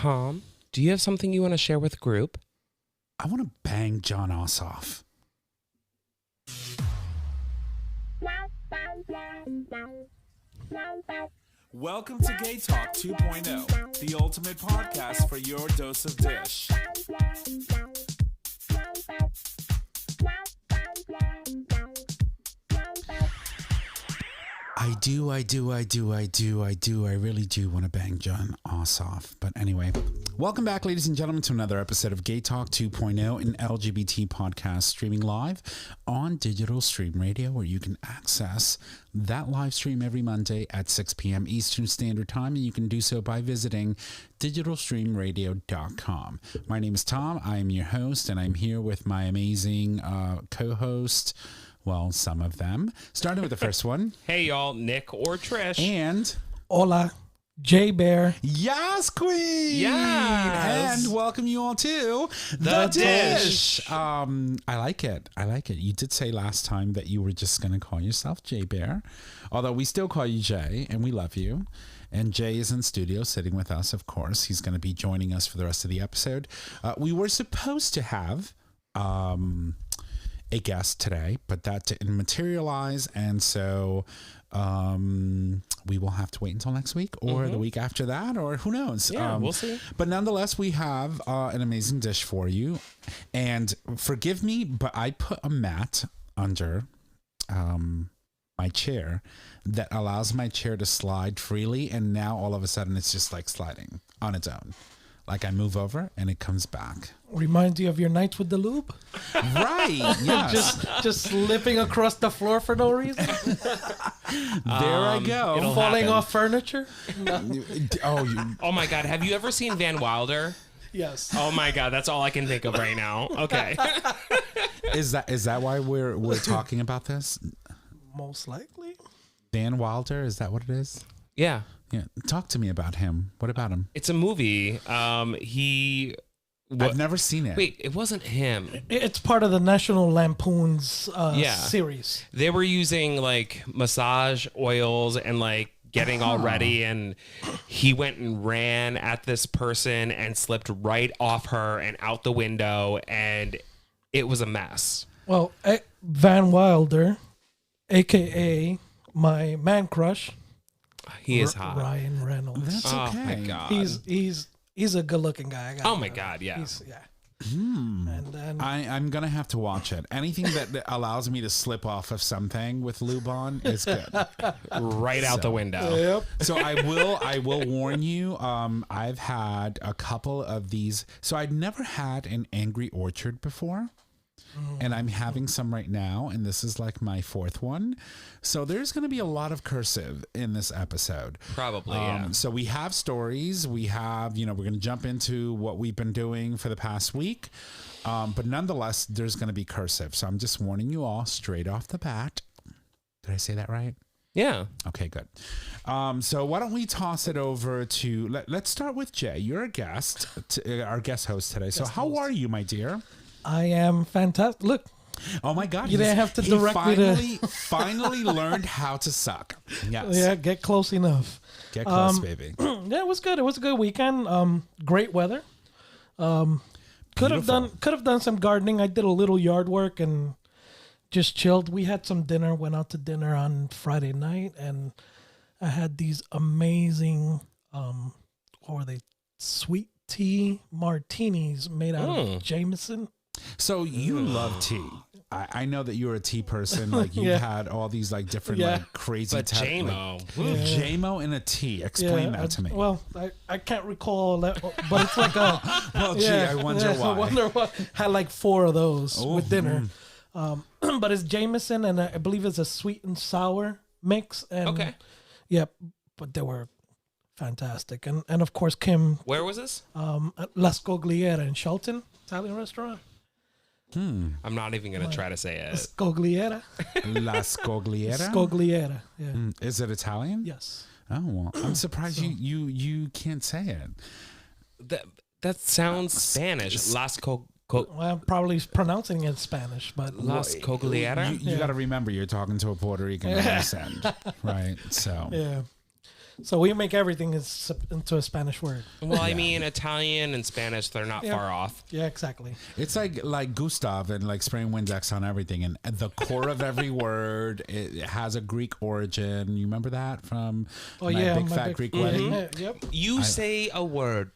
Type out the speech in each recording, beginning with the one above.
Tom, do you have something you want to share with the group? I want to bang John Ossoff. Welcome to GayTalk 2.0, the ultimate podcast for your dose of dish. I really do want to bang John Ossoff. But anyway, welcome back, ladies and gentlemen, to another episode of GayTalk 2.0, an LGBT podcast streaming live on digital stream radio, where you can access that live stream every Monday at 6 p.m. Eastern Standard Time, and you can do so by visiting digitalstreamradio.com. My name is Tom. I am your host, and I'm here with my amazing co-host. Well, some of them. Starting with the first one. Hey, y'all, Nick or Trish. And hola, J Bear. Yes, Queen. Yes. And welcome you all to The Dish. I like it. You did say last time that you were just going to call yourself J Bear, although we still call you Jay, and we love you. And Jay is in studio sitting with us, of course. He's going to be joining us for the rest of the episode. We were supposed to have a guest today, but that didn't materialize, and so we will have to wait until next week or the week after that, or who knows. Yeah, we'll see. But nonetheless, we have an amazing dish for you, and forgive me, but I put a mat under my chair that allows my chair to slide freely, and now all of a sudden it's just like sliding on its own. Like I move over and it comes back. Reminds you of your nights with the lube? Right. Yes. just slipping across the floor for no reason? There I go. Falling off furniture? Oh my God. Have you ever seen Van Wilder? Yes. Oh my God. That's all I can think of right now. Okay. Is that why we're talking about this? Most likely. Van Wilder, is that what it is? Yeah. Yeah. Talk to me about him. What about him? It's a movie. I've never seen it. Wait, it wasn't him. It's part of the National Lampoon's series. They were using like massage oils and like getting all ready, and he went and ran at this person and slipped right off her and out the window, and it was a mess. Well, Van Wilder, a.k.a. my man crush. He is hot. Ryan Reynolds. That's okay. Oh my God. He's a good-looking guy. Oh my God, yeah. And then I'm going to have to watch it. Anything that allows me to slip off of something with lube on is good. Right out the window. Yep. So I will warn you, I've had a couple of these. So I'd never had an Angry Orchard before. And I'm having some right now, and this is like my fourth one. So there's going to be a lot of cursive in this episode. Probably, yeah. So we have stories. We have, we're going to jump into what we've been doing for the past week. But nonetheless, there's going to be cursive. So I'm just warning you all straight off the bat. Did I say that right? Yeah. Okay, good. So why don't we toss it over to, let's start with Jay. You're a guest, our guest host today. So how are you, my dear? I am fantastic. Look. Oh my God! You didn't have to direct me to. Finally learned how to suck. Yes. Yeah, get close enough. Get close, baby. Yeah, it was good. It was a good weekend. Great weather. Could have done some gardening. I did a little yard work and just chilled. We had some dinner. Went out to dinner on Friday night, and I had these amazing. What were they? Sweet tea martinis made out of Jameson. So you love tea. I know that you're a tea person. Like you've had all these like different like crazy. But JMO. JMO in a tea. Explain that to me. Well, I can't recall that, but it's like a. Well, gee, I wonder why. I wonder why. Had like 4 of those with dinner. But it's Jameson, and I believe it's a sweet and sour mix. And Okay. Yeah, but they were fantastic, and of course Kim. Where was this? At La Scogliera in Shelton, Italian restaurant. I'm not even going to try to say it. Scogliera. La Scogliera? Scogliera, yeah. Is it Italian? Yes. Oh, well, I'm surprised you can't say it. That sounds Spanish. Well, I'm probably pronouncing it in Spanish, but Las Cogliera? You got to remember you're talking to a Puerto Rican accent, right? So yeah. So we make everything into a Spanish word. Well, I mean, Italian and Spanish, they're not far off. Yeah, exactly. It's like Gustav and like spraying Windex on everything. And the core of every word, it has a Greek origin. You remember that from my big fat Greek wedding? Yep. You say a word,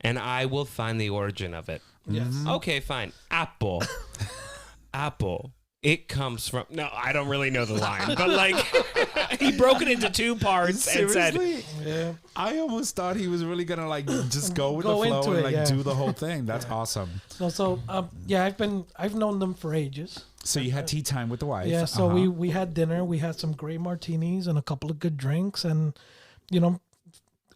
and I will find the origin of it. Yes. Okay, fine. Apple. Apple. It comes from... No, I don't really know the line, but like he broke it into two parts and said... Yeah. I almost thought he was really gonna like just go with the flow into and it, like do the whole thing. That's awesome. I've known them for ages. So you had tea time with the wife. Yeah, so we had dinner. We had some great martinis and a couple of good drinks, and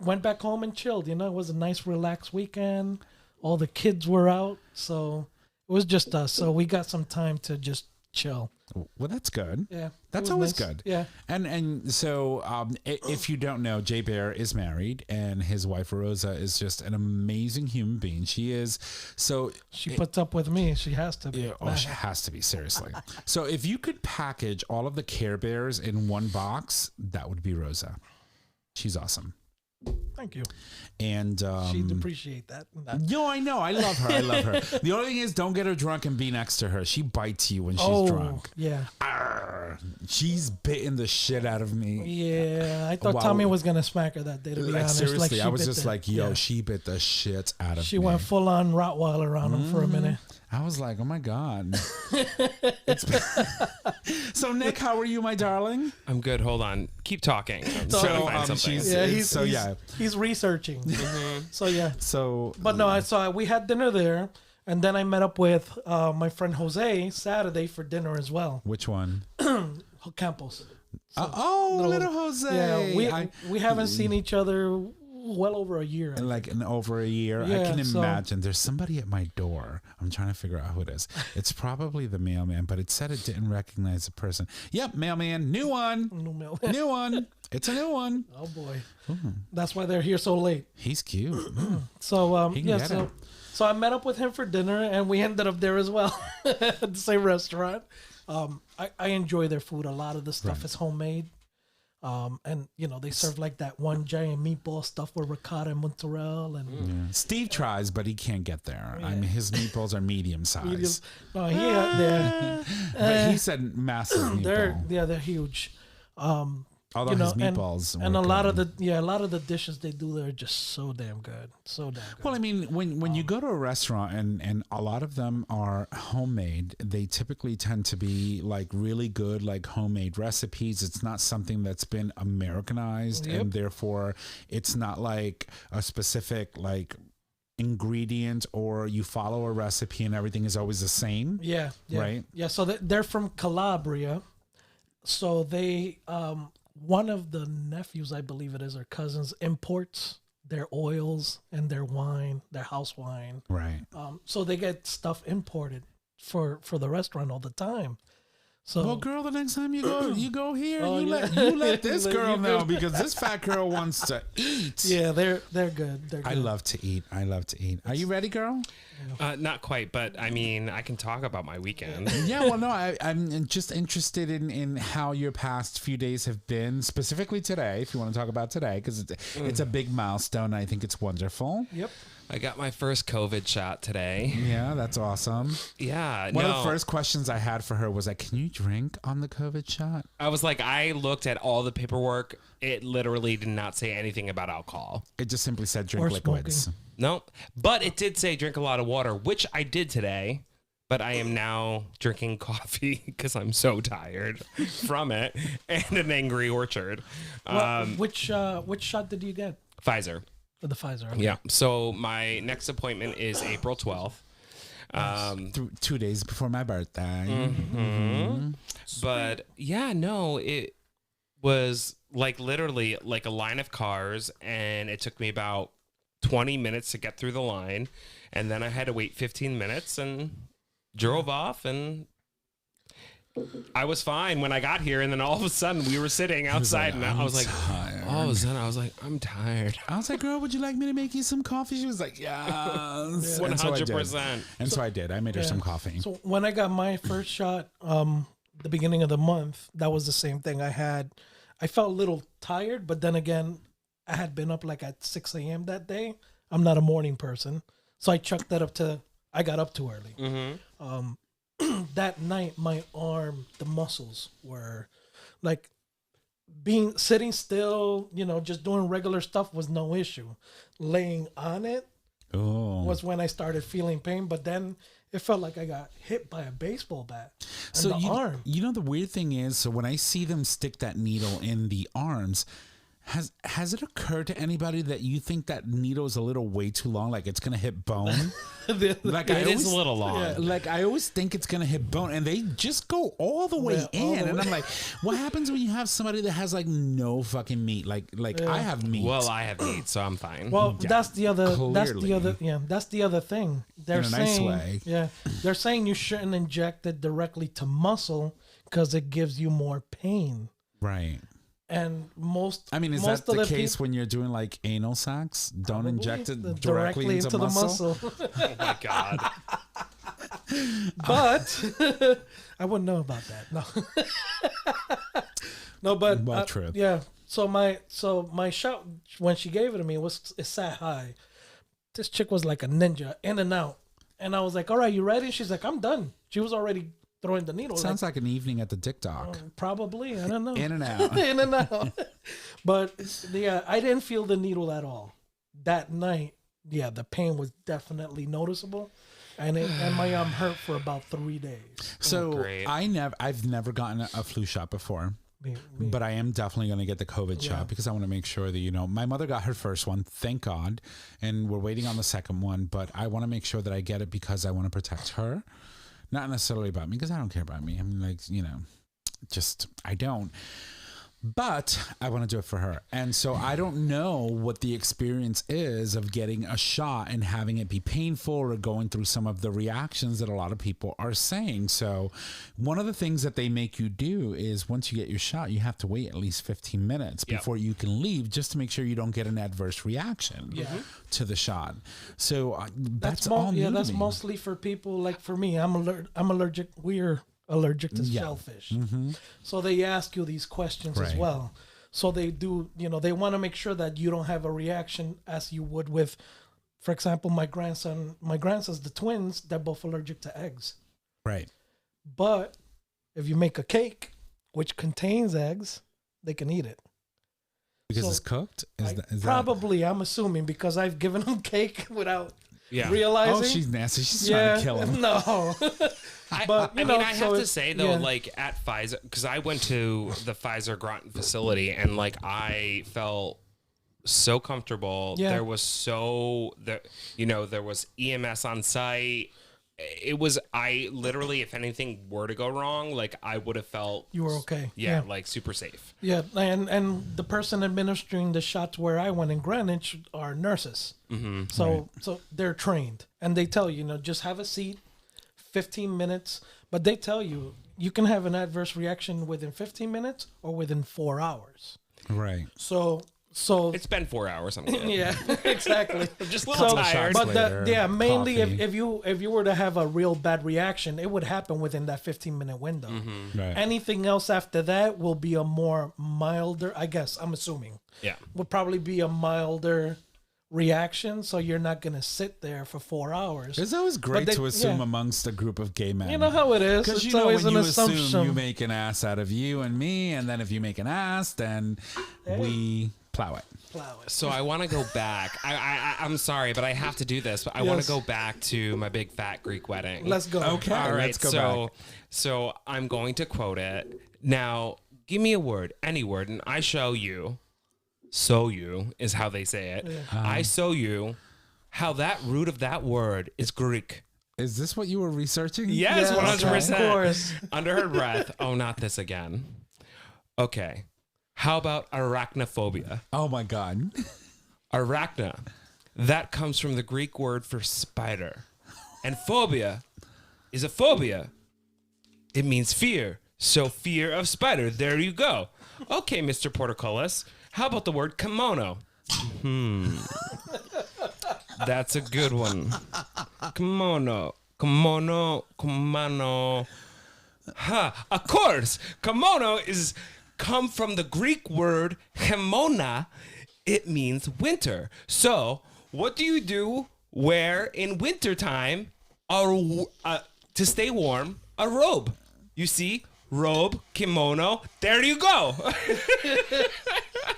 went back home and chilled. It was a nice, relaxed weekend. All the kids were out, so it was just us. So we got some time to just chill. Well, that's good. Yeah, that's always nice. good. Yeah, and so if you don't know, Jay Bear is married, and his wife Rosa is just an amazing human being. She is. So she puts up with me. She has to be. Yeah, she has to be, seriously. So if you could package all of the Care Bears in one box, that would be Rosa. She's awesome. Thank you. And she'd appreciate that. No, I know. I love her. I love her. The only thing is, don't get her drunk and be next to her. She bites you when she's drunk. Yeah. Arr, she's bitten the shit out of me. Yeah, I thought Tommy was gonna smack her that day. To be honest, seriously, I was just like, "Yo, she bit the shit out of me." She went full on Rottweiler on him for a minute. I was like, "Oh my god." So Nick, how are you, my darling? I'm good. Hold on. Keep talking. I'm So, trying to find something. He's researching. So yeah. So, but no, I saw we had dinner there, and then I met up with my friend Jose Saturday for dinner as well. Which one? Campos. Little Jose. Yeah, we haven't seen each other well over a year. In over a year. Yeah, I can imagine. There's somebody at my door. I'm trying to figure out who it is. It's probably the mailman, but it said it didn't recognize the person. Yep, mailman. New one. New one. It's a new one. Oh boy. That's why they're here so late. He's cute. So so I met up with him for dinner, and we ended up there as well at the same restaurant. I enjoy their food. A lot of the stuff is homemade. And they serve like that one giant meatball stuff with ricotta and mozzarella and Steve tries, but he can't get there. I mean, his meatballs are medium size. But he said massive meatball. They're huge. Although his meatballs and a lot of the dishes they do there are just so damn good. Well, I mean, when you go to a restaurant and a lot of them are homemade, they typically tend to be like really good, like homemade recipes. It's not something that's been Americanized, and therefore it's not like a specific like ingredient, or you follow a recipe and everything is always the same. Yeah. Right. Yeah. So they're from Calabria. So they one of the nephews, I believe it is, or cousins, imports their oils and their wine, their house wine. Right. So they get stuff imported for the restaurant all the time. So, well, girl, the next time you go here, you let this girl know, because this fat girl wants to eat. Yeah, they're good. I love to eat. Are you ready, girl? Not quite, but I mean, I can talk about my weekend. Yeah, well, no, I'm just interested in how your past few days have been, specifically today, if you want to talk about today, because it's a big milestone. I think it's wonderful. Yep. I got my first COVID shot today. Yeah, that's awesome. Yeah. One of the first questions I had for her was like, can you drink on the COVID shot? I was like, I looked at all the paperwork. It literally did not say anything about alcohol. It just simply said drink liquids. No, but it did say drink a lot of water, which I did today. But I am now drinking coffee because I'm so tired from it, and an Angry Orchard. Um, Which shot did you get? Pfizer. For the Pfizer. Okay. Yeah. So my next appointment is April 12th. 2 days before my birthday. Mm-hmm. But yeah, no, it was like literally like a line of cars, and it took me about 20 minutes to get through the line, and then I had to wait 15 minutes and drove off, and I was fine when I got here, and then all of a sudden we were sitting outside, and I was like, all of a sudden I was like, I'm tired. I was like, girl, would you like me to make you some coffee? She was like, yes. 100%. And so I did. I made her some coffee. So when I got my first shot, the beginning of the month, that was the same thing. I felt a little tired, but then again, I had been up like at 6 a.m. that day. I'm not a morning person. So I chucked that up to, I got up too early. That night, my arm, the muscles were like sitting still, just doing regular stuff was no issue. Laying on it was when I started feeling pain. But then it felt like I got hit by a baseball bat. So the arm. The weird thing is, so when I see them stick that needle in the arms, has it occurred to anybody that you think that needle is a little way too long, like it's gonna hit bone? Like It is a little long. Yeah, like I always think it's gonna hit bone, and they just go all the way in, and I'm like, what happens when you have somebody that has like no fucking meat? Like I have meat. Well, I have meat, so I'm fine. Well, that's the other Clearly. that's the other thing. They're In a saying nice way. Yeah. They're saying you shouldn't inject it directly to muscle because it gives you more pain. Right. And most is most that the of case when you're doing like anal sex? Don't inject it directly into the muscle. Oh my God. But I wouldn't know about that. No. No, but Well, true. yeah. So my shot when she gave it to me it sat high. This chick was like a ninja, in and out. And I was like, "All right, you ready?" She's like, "I'm done." She was already throwing the needle. Sounds like an evening at the Dick Doc. Probably. I don't know. In and out. In and out. But yeah, I didn't feel the needle at all. That night, yeah, the pain was definitely noticeable. And my arm hurt for about 3 days. So great. I've never gotten a flu shot before. But I am definitely going to get the COVID shot because I want to make sure that, my mother got her first one, thank God. And we're waiting on the second one. But I want to make sure that I get it because I want to protect her. Not necessarily about me, because I don't care about me. I mean, I don't. But I want to do it for her. And so I don't know what the experience is of getting a shot and having it be painful or going through some of the reactions that a lot of people are saying. So one of the things that they make you do is once you get your shot, you have to wait at least 15 minutes before you can leave, just to make sure you don't get an adverse reaction to the shot. So that's all new to that's me. mostly for people like for me. I'm allergic. We're allergic to shellfish. So they ask you these questions as well. So they do, they want to make sure that you don't have a reaction as you would with, for example, my grandsons, the twins, they're both allergic to eggs. Right. But if you make a cake, which contains eggs, they can eat it. Because it's cooked? Is Probably, I'm assuming, because I've given them cake without Yeah. realizing. Oh, she's nasty. She's trying to kill him. No. But, I have to say though, like at Pfizer, because I went to the Pfizer Groton facility and like I felt so comfortable. Yeah. There was there was EMS on site. It was, I literally, if anything were to go wrong, like I would have felt You were okay. Yeah, like super safe. Yeah, and the person administering the shots where I went in Greenwich are nurses. So they're trained, and they tell you, just have a seat, 15 minutes. But they tell you can have an adverse reaction within 15 minutes or within 4 hours. Right. So It's been 4 hours. I'm good. yeah, exactly. I'm just a little tired. But later, mainly coffee. if you were to have a real bad reaction, it would happen within that 15-minute window. Right. Anything else after that will be a more milder, I guess, I'm assuming. Yeah. Would probably be a milder reaction, so you're not going to sit there for 4 hours. It's always great But they- to assume yeah. amongst a group of gay men. You know how it is. Because It's always when an you assume assumption. you make an ass out of you and me, and then if you make an ass, then we plow it. So I want to go back. I'm sorry, but I have to do this. But I want Yes. to go back to my big fat Greek wedding. Let's go. Okay. All right. let's go back. So I'm going to quote it. Now, give me a word, any word, and I show you. So you is how they say it. I show you how that root of that word is Greek. Is this what you were researching? Yes, Yes, 100%. of course. Under her breath. Oh, not this again. Okay. How about arachnophobia? Oh my God. Arachna. That comes from the Greek word for spider. And phobia is a phobia. It means fear. So fear of spider. There you go. Okay, Mr. Portocullis. How about the word kimono? That's a good one. Kimono. Ha! Of course, kimono is come from the Greek word hemona. it means winter. So what do you do wear in wintertime to stay warm? A robe. You see? Robe, kimono, there you go.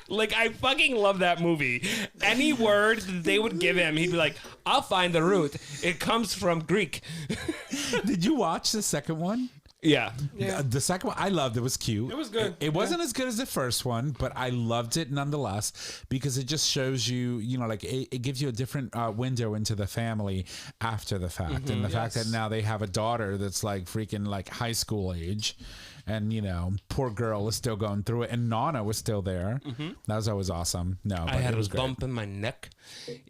Like, I fucking love that movie. Any word that they would give him, he'd be like, I'll find the root. It comes from Greek. Did you watch the second one? Yeah. The second one, I loved. It was cute. It was good. It wasn't as good as the first one, but I loved it nonetheless because it just shows you, like it gives you a different window into the family after the fact, and the fact that now they have a daughter that's like freaking like high school age, and poor girl is still going through it, and Nana was still there. That was always awesome. No, but I had it was a great. bump in my neck.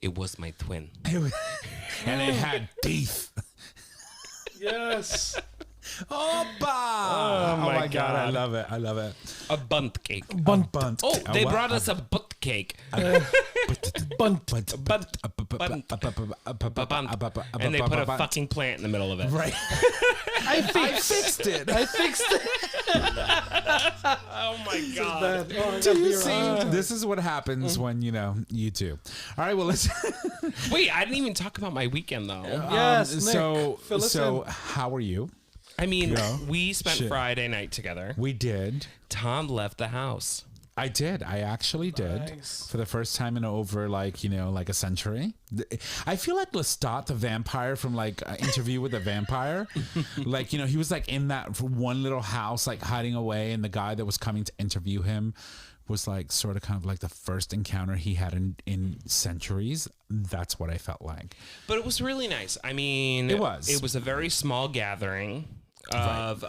It was my twin. And it had teeth. Yes. Oh my God. I love it. I love it. A bunt cake. Bunt. Bunt. Oh, they brought us a butt cake. Bunt. Bunt. And they put a fucking plant in the middle of it. Right. I fixed it. Oh my God. Do you see? This is what happens when you two. All right. Well, let's. Wait, I didn't even talk about my weekend though. Yes, Nick, fill us in. How are you? I mean, we spent Friday night together. We did. Tom left the house. I did. I actually did. Nice. For the first time in over like a century. I feel like Lestat the vampire from like Interview with a Vampire. Like, he was like in that one little house, like hiding away. And the guy that was coming to interview him was like sort of kind of like the first encounter he had in centuries. That's what I felt like. But it was really nice. I mean, it was a very small gathering of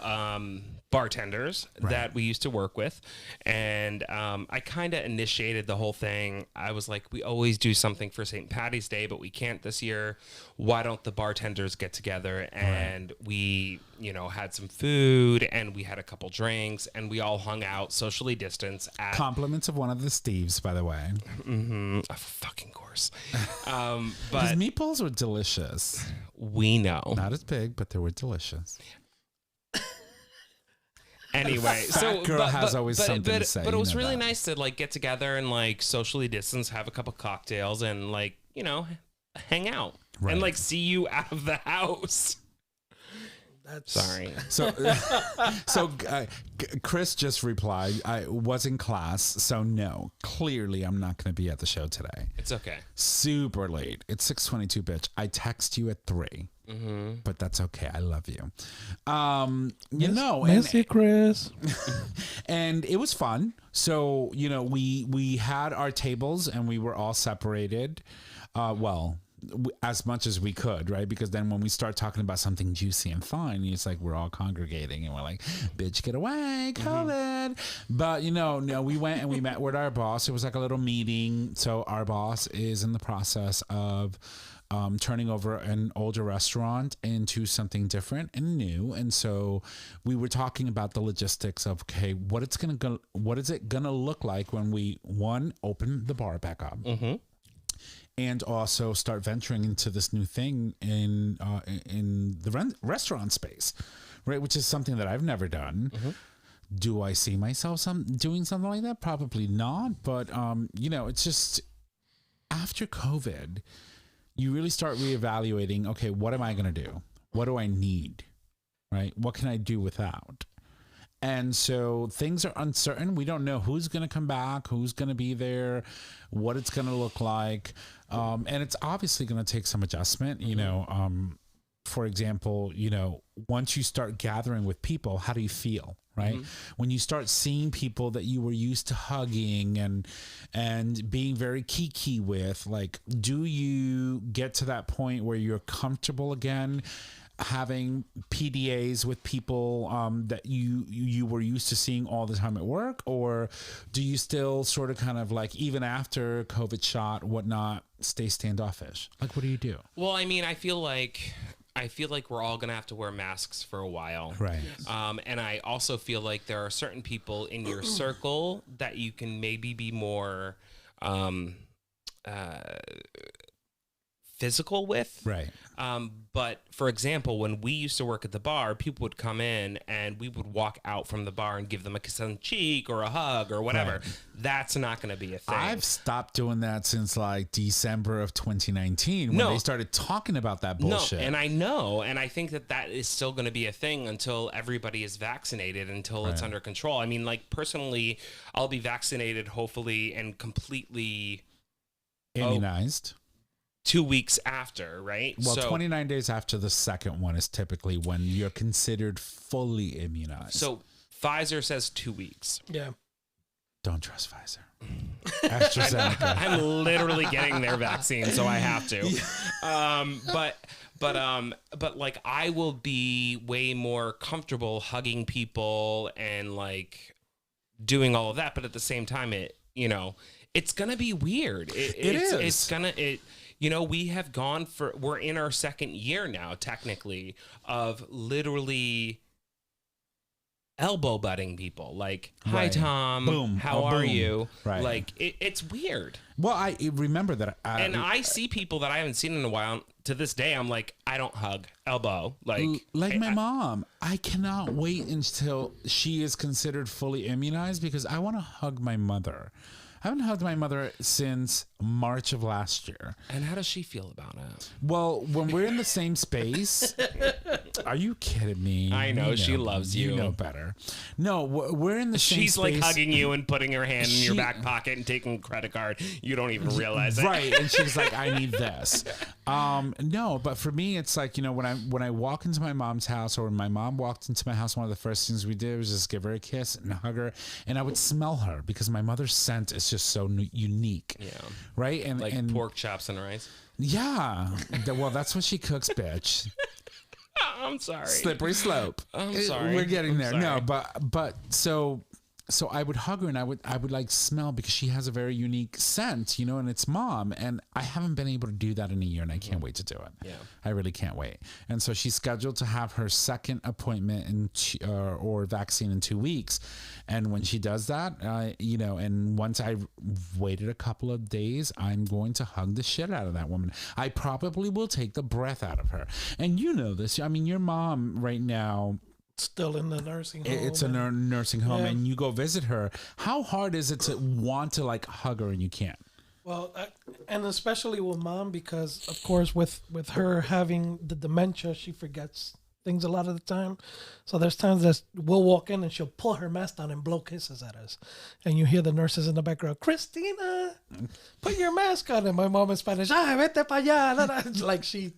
bartenders that we used to work with, and I kind of initiated the whole thing. I was like, we always do something for St. Patty's Day, but we can't this year. Why don't the bartenders get together? And we had some food, and we had a couple drinks, and we all hung out socially distanced at compliments of one of the Steves, by the way. Of fucking course. But his meatballs were delicious. We know. Not as big, but they were delicious. Anyway, Fat girl has always something to say. But it was really nice to like get together and like socially distance, have a couple cocktails, and like hang out and like see you out of the house. Sorry. So Chris just replied, I was in class, so no, clearly I'm not going to be at the show today. It's okay. Super late. It's 6:22, bitch. I text you at 3. But that's okay. I love you. Miss you, Chris. And it was fun. So, we had our tables and we were all separated. As much as we could, right? Because then when we start talking about something juicy and fun, it's like we're all congregating and we're like, bitch, get away, COVID. But, no, we went and we met with our boss. It was like a little meeting. So our boss is in the process of turning over an older restaurant into something different and new. And so we were talking about the logistics of, okay, what is it gonna look like when we open the bar back up, and also start venturing into this new thing in the restaurant space, right? Which is something that I've never done. Do I see myself doing something like that? Probably not. But it's just after COVID, you really start reevaluating, okay, what am I going to do? What do I need? Right? What can I do without? And so things are uncertain. We don't know who's going to come back, who's going to be there, what it's going to look like. And it's obviously going to take some adjustment. For example, once you start gathering with people, how do you feel? Right. When you start seeing people that you were used to hugging and being very kiki with, like, do you get to that point where you're comfortable again having PDAs with people that you were used to seeing all the time at work? Or do you still sort of kind of like, even after COVID shot, whatnot, stay standoffish? Like, what do you do? Well, I mean, I feel like we're all gonna have to wear masks for a while, right? And I also feel like there are certain people in your circle that you can maybe be more physical with. Right. But for example, when we used to work at the bar, people would come in and we would walk out from the bar and give them a kiss on the cheek or a hug or whatever. Right. That's not going to be a thing. I've stopped doing that since like December of 2019 when they started talking about that bullshit. No, and I know, and I think that is still going to be a thing until everybody is vaccinated, until it's under control. I mean, like personally, I'll be vaccinated hopefully and completely Immunized. 2 weeks after, right? Well, so, 29 days after the second one is typically when you're considered fully immunized. So Pfizer says 2 weeks. Yeah. Don't trust Pfizer. AstraZeneca. I'm literally getting their vaccine, so I have to. But like I will be way more comfortable hugging people and like doing all of that. But at the same time, it's gonna be weird. It's gonna. We have gone we're in our second year now, technically, of literally elbow butting people. Like, hi, Tom. Boom. How are you? Right. Like, it's weird. Well, I remember that. And I see people that I haven't seen in a while. To this day, I'm like, I don't hug elbow. Like my mom. I cannot wait until she is considered fully immunized because I want to hug my mother. I haven't hugged my mother since March of last year. And how does she feel about it? Well, when we're in the same space, are you kidding me? I know, she loves you. You know better. No, we're in the same space. She's like hugging you and putting her hand in your back pocket and taking a credit card. You don't even realize it. Right. And she's like, I need this. No, but for me, it's like, when I walk into my mom's house or when my mom walked into my house, one of the first things we did was just give her a kiss and hug her. And I would smell her because my mother's scent is just so unique. Yeah. Right. And pork chops and rice. Yeah. Well, that's what she cooks, bitch. I'm sorry. Slippery slope. I'm sorry. We're getting there. Sorry. No, but so I would hug her and I would like smell because she has a very unique scent, and it's mom. And I haven't been able to do that in a year and I can't wait to do it. Yeah. I really can't wait. And so she's scheduled to have her second appointment or vaccine in 2 weeks. And when she does that, and once I've waited a couple of days, I'm going to hug the shit out of that woman. I probably will take the breath out of her. And you know this. I mean, your mom right now, still in the nursing home. It's a nursing home, and you go visit her. How hard is it to want to like hug her and you can't? Well, and especially with mom, because of course with her having the dementia, she forgets things a lot of the time. So there's times that we'll walk in and she'll pull her mask down and blow kisses at us. And you hear the nurses in the background, Christina, put your mask on. And my mom in Spanish, vete pa allá. Like she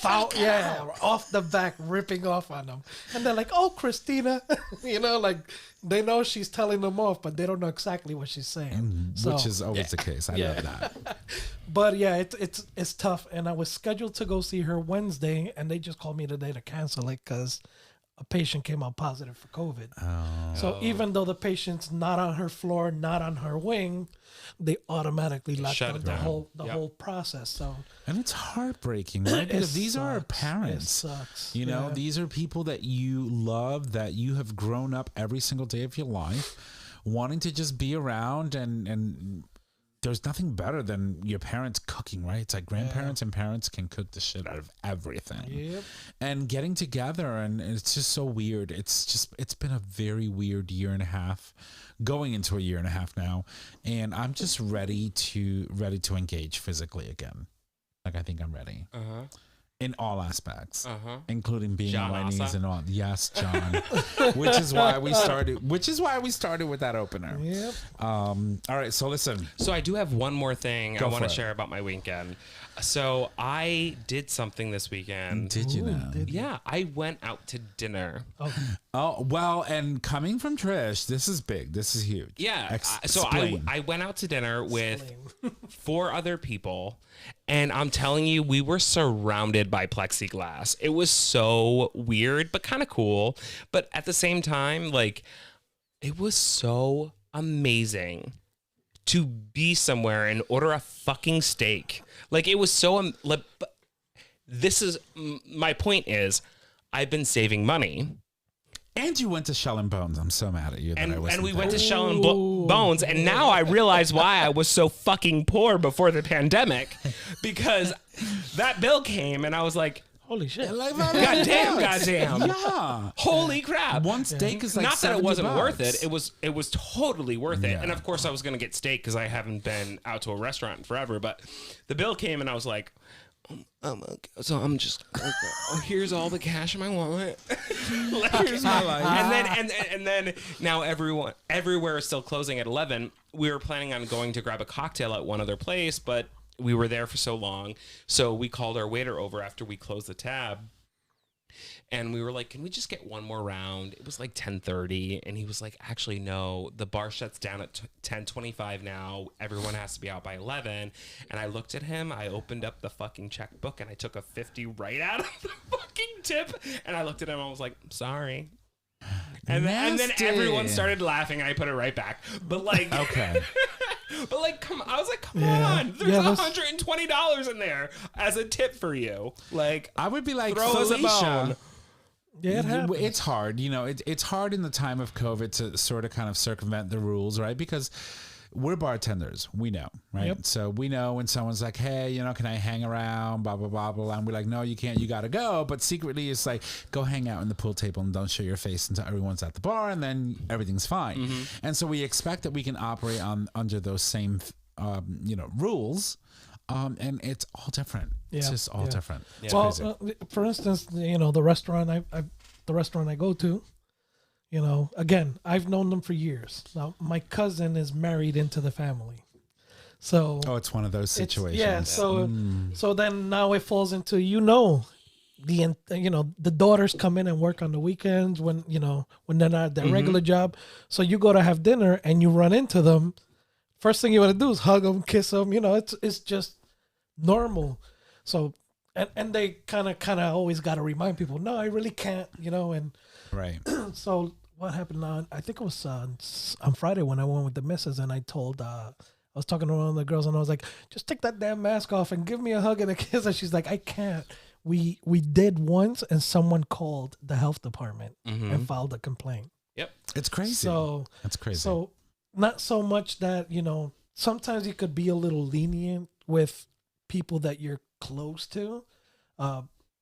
off the back, ripping off on them. And they're like, oh, Christina. Like they know she's telling them off, but they don't know exactly what she's saying. Which is always the case. I love that. But yeah, it's tough. And I was scheduled to go see her Wednesday, and they just called me today to cancel it because a patient came out positive for COVID. Oh. So even though the patient's not on her floor, not on her wing, they automatically locked down the whole process. So and it's heartbreaking, right? Because these are our parents. It sucks. These are people that you love, that you have grown up every single day of your life, wanting to just be around and there's nothing better than your parents cooking, right? It's like grandparents and parents can cook the shit out of everything. Yep. And getting together, and it's just so weird. It's been a very weird year and a half, going into a year and a half now, and I'm just ready to engage physically again. Like I think I'm ready. Uh-huh. In all aspects, including being John on my knees Asa? and all. Yes, John. which is why we started with that opener. Yep. All right. So listen. So I do have one more thing I want to for it. share about my weekend. So I did something this weekend. Did you know? Yeah, I went out to dinner. Oh, well, and coming from Trish, this is big. This is huge. Yeah. So Explain. I went out to dinner with 4 other people, and I'm telling you, we were surrounded by plexiglass. It was so weird, but kind of cool. But at the same time, like, it was so amazing to be somewhere and order a fucking steak. Like, it was so this is my point is I've been saving money. And you went to Shell and Bones. I'm so mad at you. And we went to Shell and Bones, and now I realize why I was so fucking poor before the pandemic, because that bill came and I was like, Holy shit. Like, goddamn. Yeah. Holy crap. One steak is like not that it wasn't $70. worth it. It was totally worth it. Yeah. And of course I was going to get steak because I haven't been out to a restaurant in forever. But the bill came and I was like, so I'm just, oh, here's all the cash in my wallet. Like, Here's my life. and then now everywhere is still closing at 11. We were planning on going to grab a cocktail at one other place, but we were there for so long. So we called our waiter over after we closed the tab. And we were like, can we just get one more round? It was like 10:30. And he was like, actually, no, the bar shuts down at 10:25 now. Everyone has to be out by 11. And I looked at him. I opened up the fucking checkbook and I took a 50 right out of the fucking tip. And I looked at him and I was like, sorry. And then everyone started laughing and I put it right back. But like, Okay. but like, I was like, come Yeah. on. There's $120 in there as a tip for you. Like, I would be like, throw us a Felicia, bone. Yeah, it happens. it's hard. You know, it's hard in the time of COVID to sort of kind of circumvent the rules, right? Because we're bartenders. We know, right? Yep. So we know when someone's like, hey, you know, can I hang around, blah, blah, blah, blah. And we're like, no, you can't. You got to go. But secretly, it's like, go hang out in the pool table and don't show your face until everyone's at the bar and then everything's fine. Mm-hmm. And so we expect that we can operate under those same, rules. And it's all different. It's Yeah, just all yeah. different. It's Well, crazy. for instance, the restaurant I go to, again, I've known them for years. Now, my cousin is married into the family, so Oh, it's one of those it's- situations. yeah. So then now it falls into the daughters come in and work on the weekends when they're not at their regular job. So you go to have dinner and you run into them. First thing you want to do is hug them, kiss them. It's just normal. So and they kind of always got to remind people, no, I really can't. And Right. so what happened on? I think it was on Friday when I went with the missus and I told. I was talking to one of the girls and I was like, just take that damn mask off and give me a hug and a kiss. And she's like, I can't. We did once and someone called the health department and filed a complaint. Yep. It's crazy. So That's crazy. So not so much that, sometimes you could be a little lenient with people that you're close to.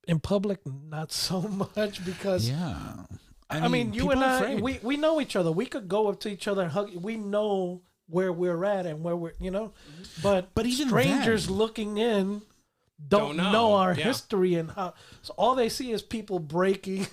In public, not so much because yeah. I mean, you people and are I, afraid. we know each other. We could go up to each other and hug. We know where we're at and where we're, but even strangers then- looking in don't know our history and how. So all they see is people breaking,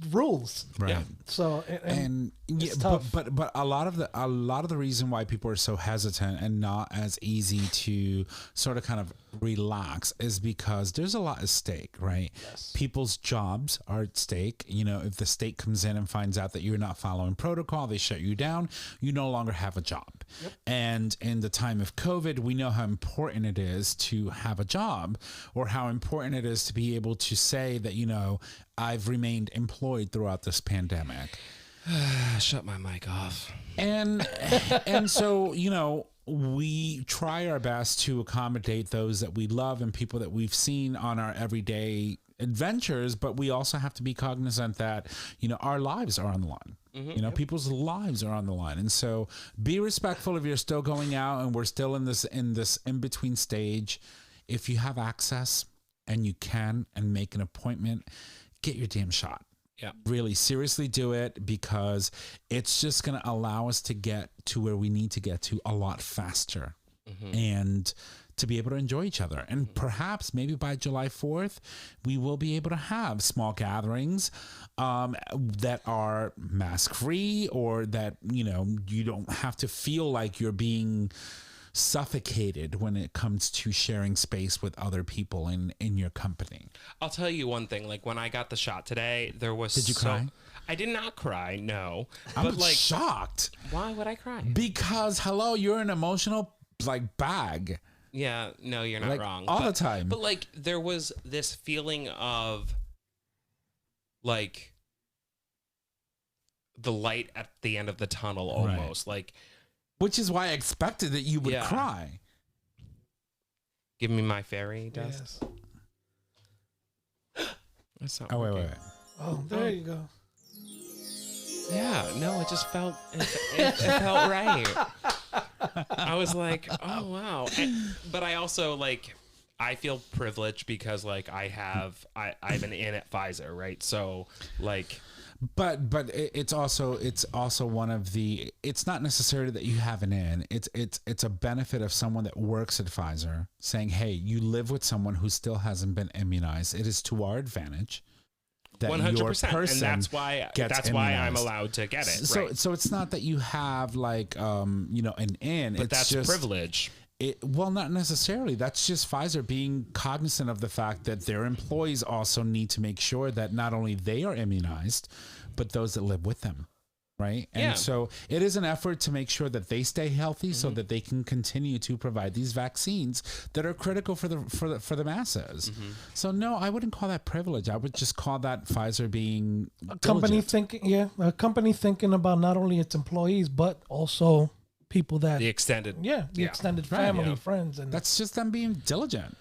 rules. Right. Yeah. So And yeah, it's tough. but a lot of the reason why people are so hesitant and not as easy to sort of kind of relax is because there's a lot at stake, right? Yes. People's jobs are at stake. If the state comes in and finds out that you're not following protocol, they shut you down. You no longer have a job. Yep. And in the time of COVID, we know how important it is to have a job, or how important it is to be able to say that, I've remained employed throughout this pandemic. Shut my mic off. And so, we try our best to accommodate those that we love and people that we've seen on our everyday adventures, but we also have to be cognizant that, our lives are on the line. People's lives are on the line. And so be respectful if you're still going out and we're still in this in-between stage. If you have access and you can and make an appointment, get your damn shot. Yeah. Really seriously do it, because it's just going to allow us to get to where we need to get to a lot faster and to be able to enjoy each other. And perhaps maybe by July 4th, we will be able to have small gatherings that are mask free, or that, you don't have to feel like you're being suffocated when it comes to sharing space with other people in your company. I'll tell you one thing. Like, when I got the shot today, there was. Did you cry? I did not cry. No. I'm But like, shocked, why would I cry? because hello, you're an emotional bag. Yeah. No, you're not wrong. All the time. But like, there was this feeling of like the light at the end of the tunnel, almost like. Which is why I expected that you would Yeah. cry. Give me my fairy dust. Yes. That's not Oh, wait. working. Oh, there you go. Yeah, no, it just felt it felt right. I was like, oh wow, but I also like I feel privileged because like I'm an in at Pfizer, right? So like, but it's also one of the, it's not necessarily that you have an in, it's a benefit of someone that works at Pfizer saying, hey, you live with someone who still hasn't been immunized. It is to our advantage that 100%, and that's why I'm allowed to get it. So right? so it's not that you have like you know, an in, But it's that's just privilege. Well, not necessarily. That's just Pfizer being cognizant of the fact that their employees also need to make sure that not only they are immunized, but those that live with them. Right. And Yeah. so it is an effort to make sure that they stay healthy so that they can continue to provide these vaccines that are critical for the masses. So no, I wouldn't call that privilege. I would just call that Pfizer being A company diligent. a company thinking about not only its employees but also people that The extended. extended Right, family, yeah. friends, and That's just them being diligent.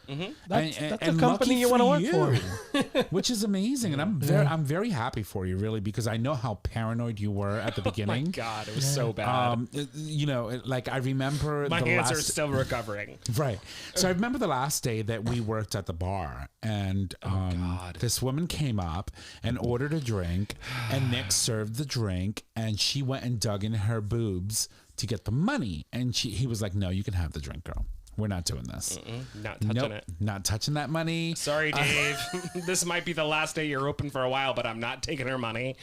that's a and company lucky you want to for work you, for. which is amazing. And I'm very happy for you, really, because I know how paranoid you were at the Oh my beginning. God, it was so bad. You know, like I remember My the hands are last, still recovering. right. So I remember the last day that we worked at the bar, and God. this woman came up and ordered a drink, and Nick served the drink, and she went and dug in her boobs to get the money, and he was like, "No, you can have the drink, girl. We're not doing this. Not touching Nope, it. not touching that money." Sorry, Dave. This might be the last day you're open for a while, but I'm not taking her money.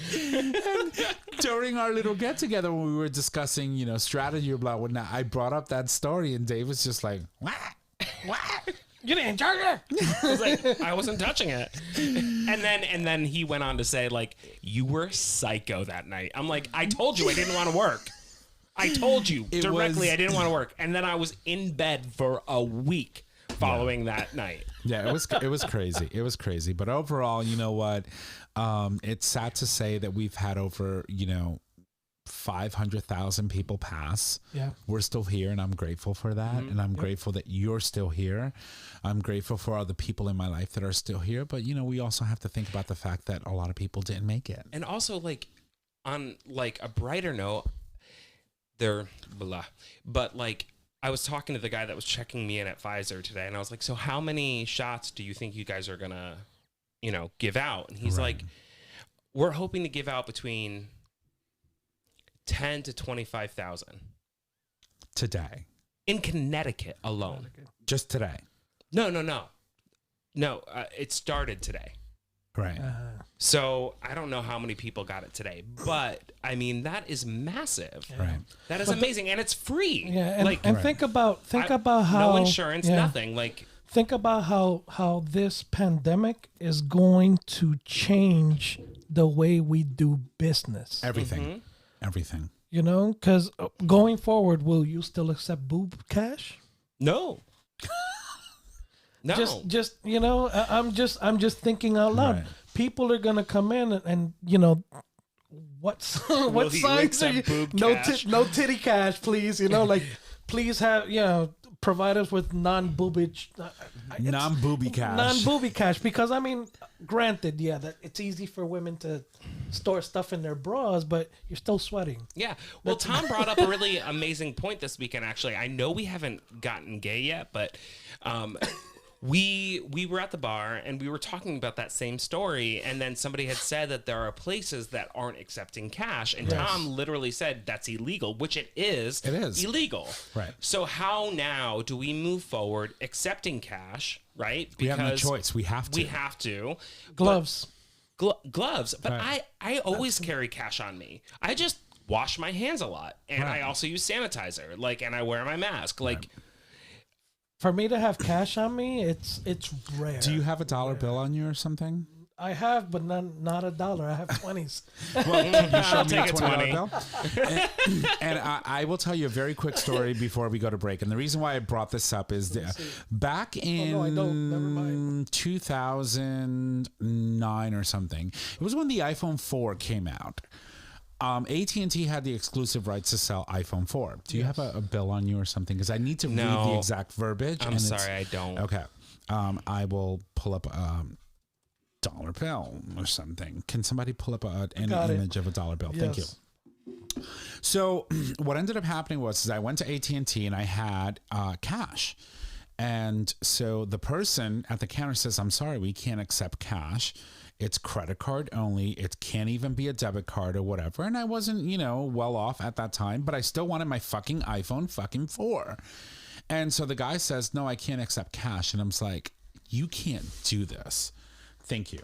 During our little get together when we were discussing, you know, strategy or blah whatnot, I brought up that story, and Dave was just like, "What? What?" You didn't charge her. I was like, I wasn't touching it. And then he went on to say, like, you were psycho that night. I'm like, I told you I didn't want to work. I told you directly I didn't want to work. And then I was in bed for a week following that night. Yeah, it was crazy. It was crazy. But overall, you know what? It's sad to say that we've had over, you know, 500,000 people pass. Yeah. We're still here, and I'm grateful for that. And I'm grateful that you're still here. I'm grateful for all the people in my life that are still here. But, you know, we also have to think about the fact that a lot of people didn't make it. And also, like, on like a brighter note, they're blah. But like, I was talking to the guy that was checking me in at Pfizer today, and I was like, so how many shots do you think you guys are gonna, you know, give out? And he's like, we're hoping to give out between 10 to 25,000 Today. in Connecticut alone. Just today. No. It started today. Right. So I don't know how many people got it today, but I mean, that is massive. Right. That is amazing. And it's free. Yeah, and, like, and think about how no insurance, nothing. Like, think about how this pandemic is going to change the way we do business. Everything. Everything. You know, because going forward, will you still accept boob cash? no. No. Just you know, I'm just thinking out loud. Right. People are gonna come in and you know, what Will you signs are you? accept boob No, cash? no titty cash, please. You know, like please have provide us with non-boobage, Non-booby cash. non-booby cash. Because I mean, granted, yeah, that it's easy for women to store stuff in their bras, but you're still sweating. Yeah. Well, Tom brought up a really amazing point this weekend, actually. I know we haven't gotten gay yet, but we were at the bar and we were talking about that same story, and then somebody had said that there are places that aren't accepting cash, and Tom literally said that's illegal, which it is. It is. illegal. Right. So how now do we move forward accepting cash, right? We have no choice. We have to. We have to. Gloves. Gloves. But Right. I always carry cash on me. I just wash my hands a lot, and Right. I also use sanitizer, like, and I wear my mask, like. For me to have cash on me, it's rare. Do you have a dollar bill on you or something? I have, but not a dollar. I have 20s. Well, can you show I'll me take a a $20 20. bill? And I will tell you a very quick story before we go to break. And the reason why I brought this up is back in no, I don't. Never mind. 2009 or something. It was when the iPhone 4 came out. AT&T had the exclusive rights to sell iPhone 4. Do you have a bill on you or something? Because I need to read the exact verbiage. I'm sorry, I don't. Okay. I will pull up a dollar bill or something. Can somebody pull up an image of a dollar bill? Yes. Thank you. So what ended up happening was I went to AT&T and I had cash. And so the person at the counter says, I'm sorry, we can't accept cash. It's credit card only. It can't even be a debit card or whatever. And I wasn't, well off at that time, but I still wanted my fucking iPhone 4. And so the guy says, no, I can't accept cash. And I'm like, you can't do this. Thank you.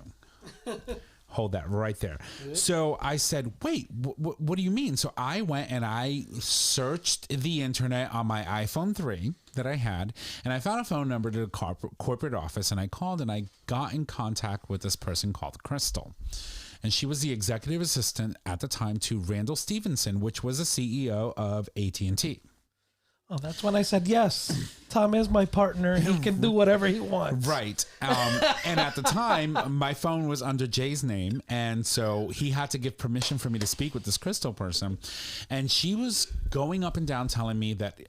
Hold that right there. So I said, wait, what do you mean? So I went and I searched the internet on my iPhone 3 that I had, and I found a phone number to the corporate office, and I called and I got in contact with this person called Crystal. And she was the executive assistant at the time to Randall Stevenson, which was the CEO of AT&T. Oh, that's when I said, yes, Tom is my partner. He can do whatever he wants. Right. And at the time, my phone was under Jay's name. And so he had to give permission for me to speak with this Crystal person. And she was going up and down telling me that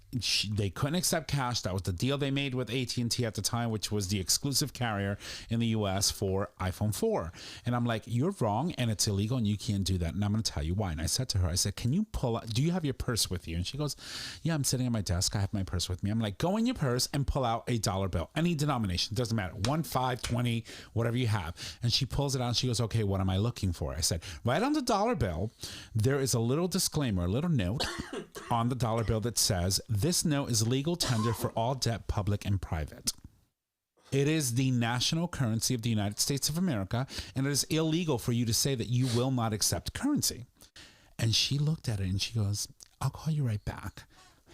they couldn't accept cash. That was the deal they made with AT&T at the time, which was the exclusive carrier in the US for iPhone 4. And I'm like, you're wrong and it's illegal and you can't do that. And I'm going to tell you why. And I said to her, I said, can you pull out, do you have your purse with you? And she goes, yeah, I'm sitting at my desk. I have my purse with me. I'm like, go in your purse and pull out a dollar bill, any denomination, doesn't matter, 1, 5, 20, whatever you have. And she pulls it out and she goes, okay, what am I looking for? I said, right on the dollar bill, there is a little disclaimer, a little note on the dollar bill that says, this note is legal tender for all debt, public and private. It is the national currency of the United States of America, and it is illegal for you to say that you will not accept currency. And she looked at it and she goes, I'll call you right back.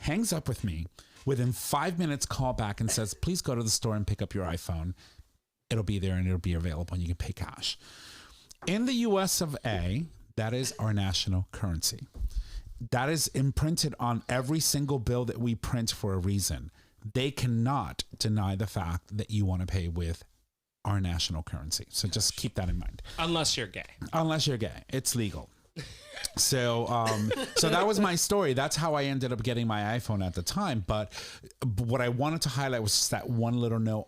Hangs up with me. Within 5 minutes, call back and says, please go to the store and pick up your iPhone. It'll be there and it'll be available and you can pay cash. In the US of A, that is our national currency. That is imprinted on every single bill that we print for a reason. They cannot deny the fact that you want to pay with our national currency. So just keep that in mind. Unless you're gay. Unless you're gay. It's legal. So that was my story. That's how I ended up getting my iPhone at the time. But what I wanted to highlight was just that one little note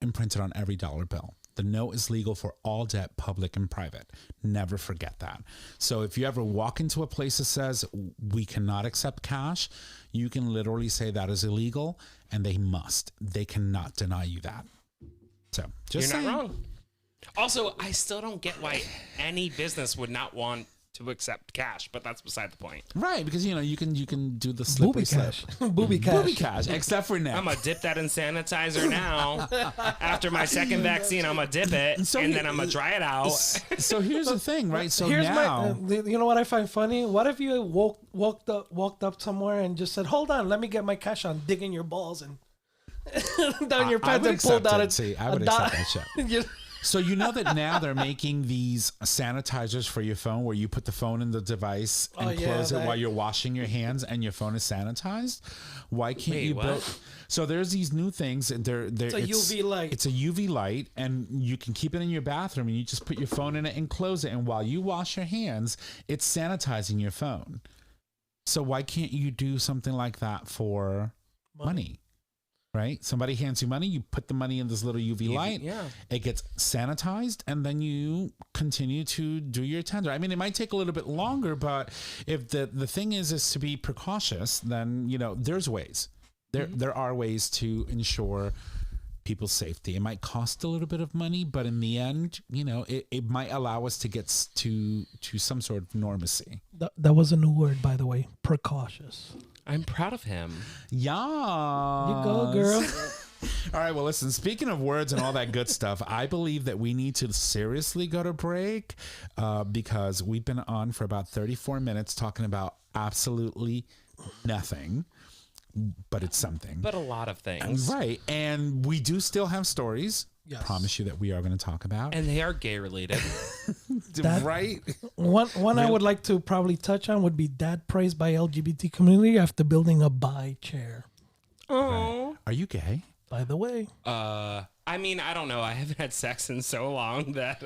imprinted on every dollar bill. The note is legal for all debt, public and private. Never forget that. So if you ever walk into a place that says we cannot accept cash, you can literally say that is illegal, and they cannot deny you that. So just You're saying. not wrong. Also, I still don't get why any business would not want to accept cash, but that's beside the point. Right, because you can do the slippery slip. Booby cash. Booby cash, except for now. I'm gonna dip that in sanitizer now. After my second vaccine, I'm gonna dip it, and then I'm gonna dry it out. So here's the thing, right? So Here's now, you know what I find funny? What if you walked up somewhere and just said, "Hold on, let me get my cash on," digging your balls and down your pants and pulled out I would accept that shit. So you know that now they're making these sanitizers for your phone where you put the phone in the device and close it while you're washing your hands and your phone is sanitized. Why can't you build? So there's these new things. It's a UV light. It's a UV light, and you can keep it in your bathroom, and you just put your phone in it and close it. And while you wash your hands, it's sanitizing your phone. So why can't you do something like that for money? Right? Somebody hands you money, you put the money in this little UV light, it gets sanitized, and then you continue to do your tender. I mean, it might take a little bit longer, but if the thing is to be precautious, then, there's ways. There are ways to ensure people's safety. It might cost a little bit of money, but in the end, it might allow us to get to some sort of normacy. That was a new word, by the way, precautious. I'm proud of him. Yeah. You go, girl. All right. Well, listen, speaking of words and all that good stuff, I believe that we need to seriously go to break because we've been on for about 34 minutes talking about absolutely nothing. But it's something. But a lot of things. Right. And we do still have stories. Yes. Promise you that we are going to talk about. And they are gay related. Right? One I would like to probably touch on would be dad praised by LGBT community after building a bi chair. Oh. Right. Are you gay? By the way. I mean, I don't know. I haven't had sex in so long that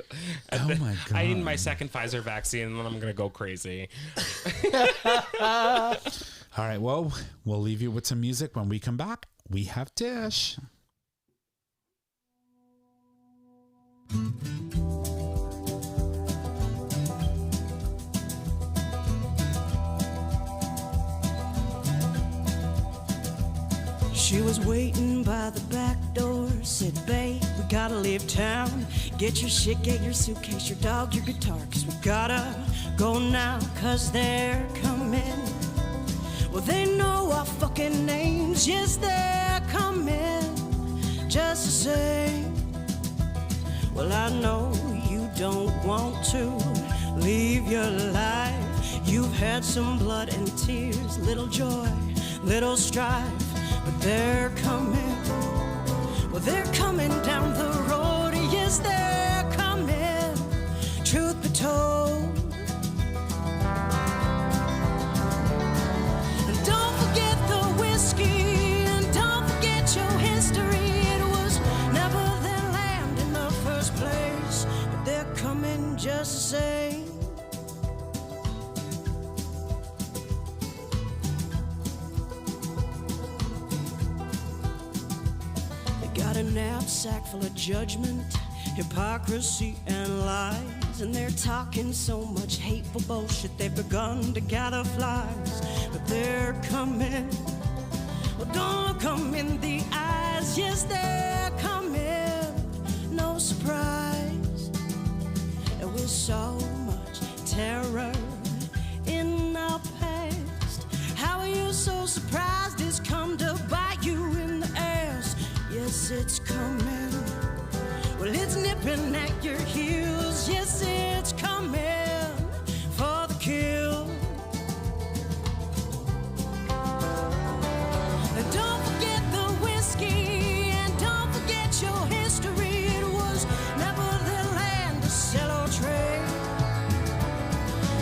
oh my God. I need my second Pfizer vaccine and then I'm going to go crazy. All right. Well, we'll leave you with some music. When we come back, we have Dish. She was waiting by the back door, said, babe, we gotta leave town. Get your shit, get your suitcase, your dog, your guitar, cause we gotta go now, cause they're coming. Well, they know our fucking names, yes, they're coming, just the same. Well, I know you don't want to leave your life. You've had some blood and tears, little joy, little strife, but they're coming. Well, they're coming down the road, yes, they're coming, truth be told. And don't forget the whiskey, and don't forget your history. It was never their land in the first place, but they're coming just the same. Got a knapsack full of judgment, hypocrisy, and lies. And they're talking so much hateful bullshit, they've begun to gather flies. But they're coming. Well, don't look them in the eyes. Yes, they're coming. No surprise. There was so much terror in our past. How are you so surprised it's come to bite you in the ass? Yes, it's coming. Well, it's nipping at your heels. Yes, it's coming for the kill. And don't forget the whiskey, and don't forget your history. It was never their land to sell or trade.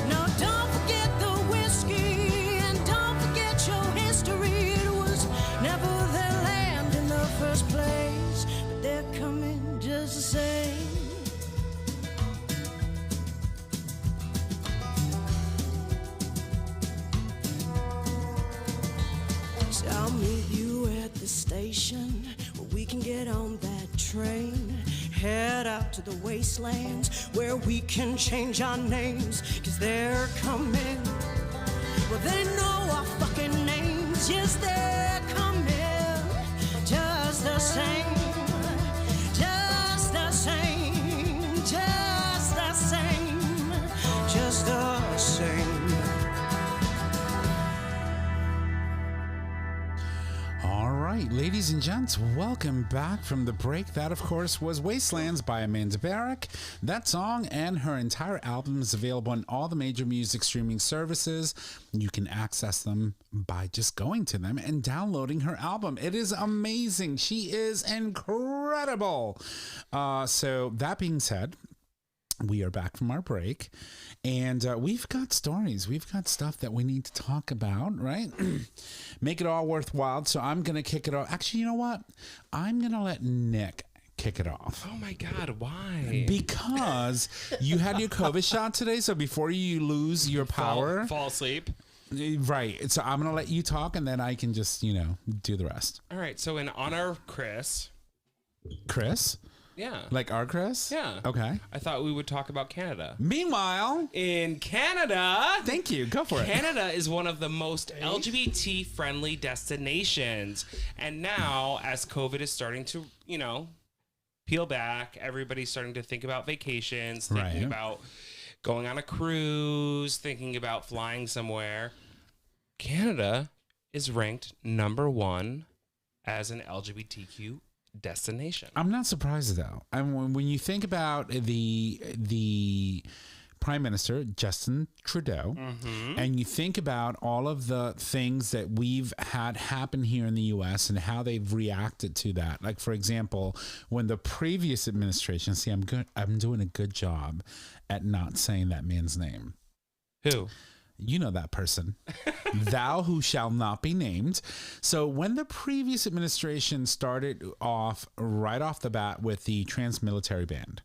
No, don't forget the whiskey, and don't forget your history. It was never their land in the first place, but they're coming just the same. So I'll meet you at the station where we can get on that train. Head out to the wastelands where we can change our names, cause they're coming. Well, they know our fucking names. Yes, they're coming just the same. Just the same. Just the same. Just the same. All right, ladies and gents, welcome back from the break. That, of course, was Wastelands by Amanda Barrack. That song and her entire album is available on all the major music streaming services. You can access them by just going to them and downloading her album. It is amazing. She is incredible. So that being said, we are back from our break, and we've got stories. We've got stuff that we need to talk about, right? Make it all worthwhile. So I'm going to kick it off. Actually, you know what? I'm going to let Nick kick it off. Oh my God, why? Because you had your COVID shot today, so before you lose your power. Fall asleep. Right. So I'm going to let you talk, and then I can just, do the rest. All right. So in honor of Chris. Chris? Yeah. Like our Chris? Yeah. Okay. I thought we would talk about Canada. Meanwhile, in Canada. Thank you. Go for it. Canada is one of the most LGBT friendly destinations. And now, as COVID is starting to, peel back, everybody's starting to think about vacations, thinking about going on a cruise, thinking about flying somewhere. Canada is ranked number 1 as an LGBTQ destination. I'm not surprised though. I mean, when you think about the Prime Minister Justin Trudeau, and you think about all of the things that we've had happen here in the U.S. and how they've reacted to that. Like, for example, when the previous administration, I'm doing a good job at not saying that man's name. Who? You know that person. Thou who shall not be named. So when the previous administration started off right off the bat with the trans-military ban,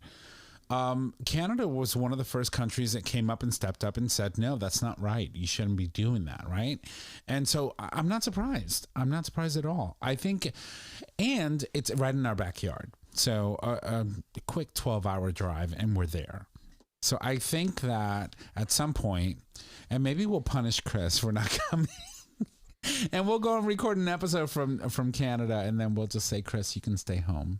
Canada was one of the first countries that came up and stepped up and said, no, that's not right. You shouldn't be doing that, right? And so I'm not surprised. I'm not surprised at all. I think, and it's right in our backyard. So a quick 12-hour drive and we're there. So I think that at some point, and maybe we'll punish Chris for not coming. And we'll go and record an episode from Canada, and then we'll just say, Chris, you can stay home.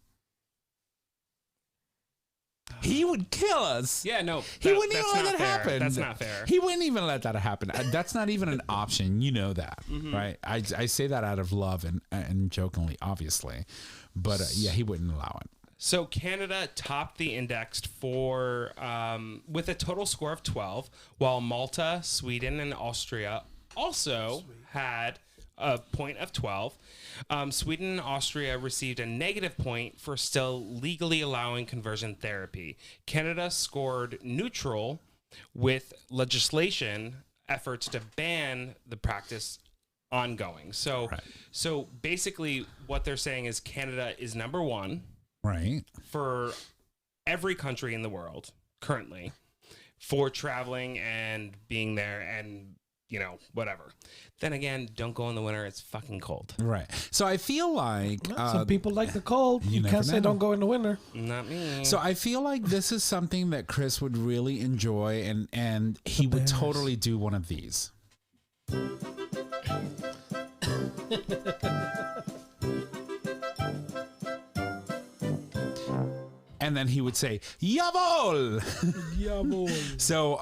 He would kill us. Yeah, no. He wouldn't even let that fair. happen. That's not fair. He wouldn't even let that happen. That's not even an option. You know that, right? I say that out of love and jokingly, obviously. But yeah, he wouldn't allow it. So Canada topped the index for with a total score of 12, while Malta, Sweden, and Austria also had a point of 12. Sweden and Austria received a negative point for still legally allowing conversion therapy. Canada scored neutral with legislation efforts to ban the practice ongoing. So, so basically what they're saying is Canada is number one. Right. For every country in the world currently for traveling and being there and, you know, whatever. Then again, don't go in the winter. It's fucking cold. Right. So I feel like some people like the cold. You can't say don't go in the winter. Not me. So I feel like this is something that Chris would really enjoy, and he would totally do one of these. And then he would say, "Jawohl!" Jawohl. So,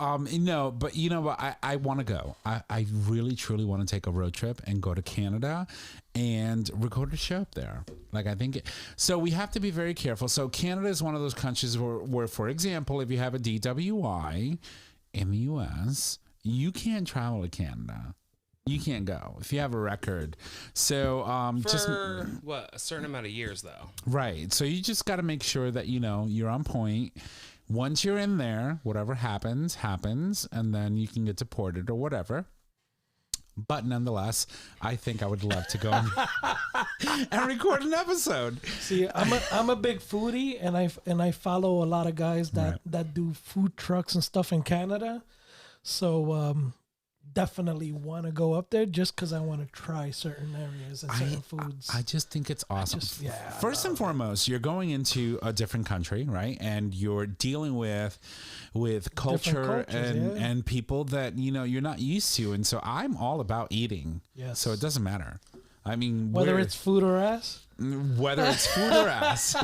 but you know what? I want to go. I really, truly want to take a road trip and go to Canada and record a show up there. Like, I think, so we have to be very careful. So Canada is one of those countries where, for example, if you have a DWI in the U.S., you can't travel to Canada. You can't go if you have a record. So for what, a certain amount of years though. Right. So you just got to make sure that, you know, you're on point. Once you're in there, whatever happens, and then you can get deported or whatever. But nonetheless, I think I would love to go and record an episode. See, I'm a big foodie, and I follow a lot of guys that do food trucks and stuff in Canada. So definitely want to go up there just because I want to try certain areas and certain foods. I just think it's awesome. First and foremost, you're going into a different country, right? And you're dealing with culture and people that, you know, you're not used to. And so I'm all about eating. Yes. So it doesn't matter. I mean, whether it's food or ass. Whether it's food or ass.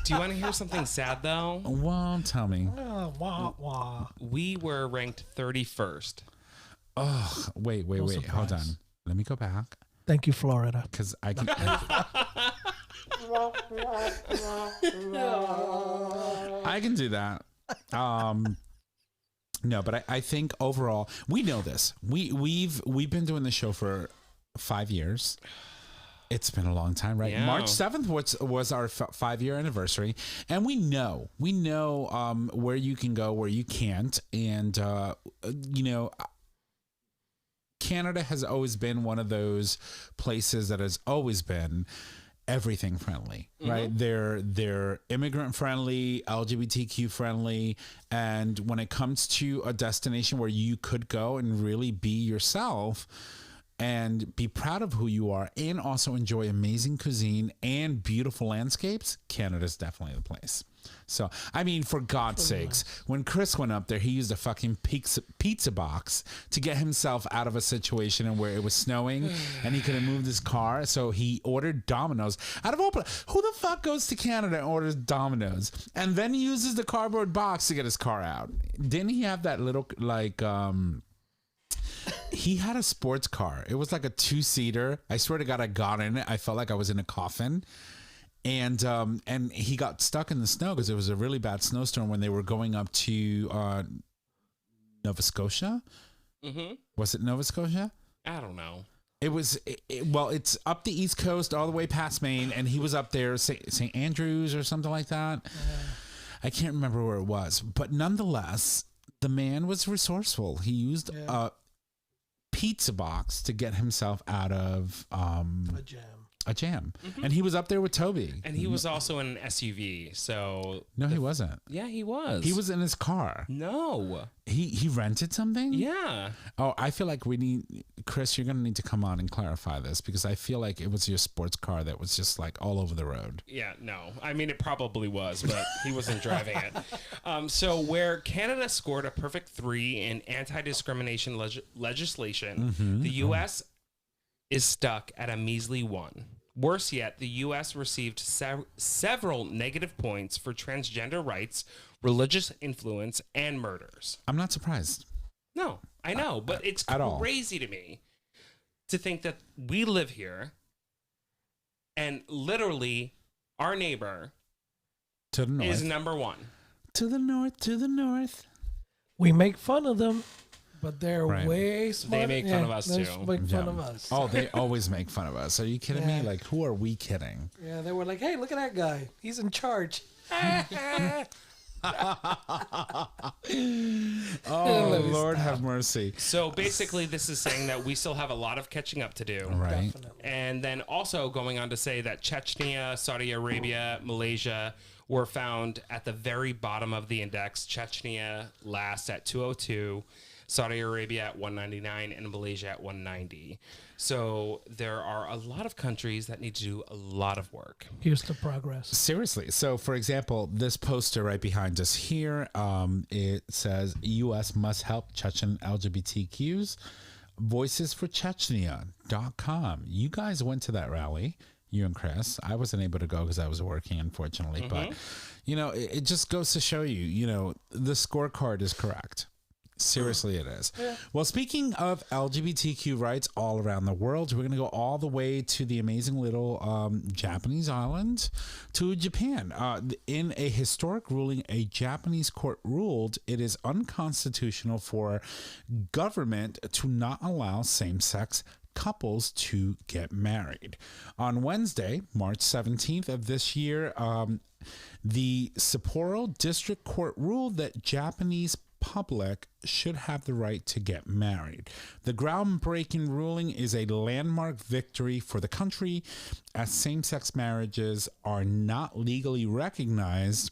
Do you want to hear something sad though? Well, tell me. Wah, wah. We were ranked 31st. Oh, wait. Hold on. Let me go back. Thank you, Florida. Because I can. I can do that. No, but I think overall we know this. We've been doing the show for 5 years. It's been a long time, right? Yeah. March 7th was our 5-year anniversary, and we know where you can go, where you can't, and you know. Canada has always been one of those places that has always been everything friendly, right? They're immigrant friendly, LGBTQ friendly, and when it comes to a destination where you could go and really be yourself and be proud of who you are and also enjoy amazing cuisine and beautiful landscapes, Canada's definitely the place. So, I mean, for God's sakes, when Chris went up there, he used a fucking pizza box to get himself out of a situation where it was snowing and he couldn't move his car. So he ordered Domino's. Out of all places, who the fuck goes to Canada and orders Domino's and then uses the cardboard box to get his car out? Didn't he have that little, like, he had a sports car. It was like a 2-seater. I swear to God, I got in it. I felt like I was in a coffin. And he got stuck in the snow because it was a really bad snowstorm when they were going up to Nova Scotia. Mm-hmm. Was it Nova Scotia? I don't know. It was, well, it's up the East Coast all the way past Maine, and he was up there, St. Andrews or something like that. I can't remember where it was. But nonetheless, the man was resourceful. He used a pizza box to get himself out of a jam. Mm-hmm. And he was up there with Toby. And he was also in an SUV. So no, he wasn't. Yeah, he was. He was in his car. No. He rented something? Yeah. Oh, I feel like we need, Chris, you're going to need to come on and clarify this because I feel like it was your sports car that was just like all over the road. Yeah, no. I mean, it probably was, but he wasn't driving it. So where Canada scored a perfect 3 in anti-discrimination legislation, the U.S. is stuck at a measly 1. Worse yet, the U.S. received several negative points for transgender rights, religious influence, and murders. I'm not surprised. No, I know, but it's at all. crazy to me to think that we live here and literally our neighbor To the north. is number 1. To the north, to the north. We make fun of them, but they're Right. way smarter. make fun of us, they too. Make fun Yeah. of us. Oh, they always make fun of us. Are you kidding me? Yeah. Like, who are we kidding? Yeah, they were like, "Hey, look at that guy. He's in charge." Oh, Lord have mercy. So basically, this is saying that we still have a lot of catching up to do. Right. Definitely. And then also going on to say that Chechnya, Saudi Arabia, Malaysia were found at the very bottom of the index. Chechnya last at 202, Saudi Arabia at 199, and Malaysia at 190. So there are a lot of countries that need to do a lot of work. Here's the progress. Seriously. So, for example, this poster right behind us here, it says U.S. must help Chechen LGBTQs. Voicesforchechnya.com. You guys went to that rally, you and Chris. I wasn't able to go because I was working, unfortunately. But, you know, it just goes to show you, you know, the scorecard is correct. Seriously, it is. Yeah. Well, speaking of LGBTQ rights all around the world, we're going to go all the way to the amazing little Japanese island to Japan. In a historic ruling, a Japanese court ruled it is unconstitutional for government to not allow same-sex couples to get married. On Wednesday, March 17th of this year, the Sapporo District Court ruled that Japanese public should have the right to get married. The groundbreaking ruling is a landmark victory for the country, as same-sex marriages are not legally recognized,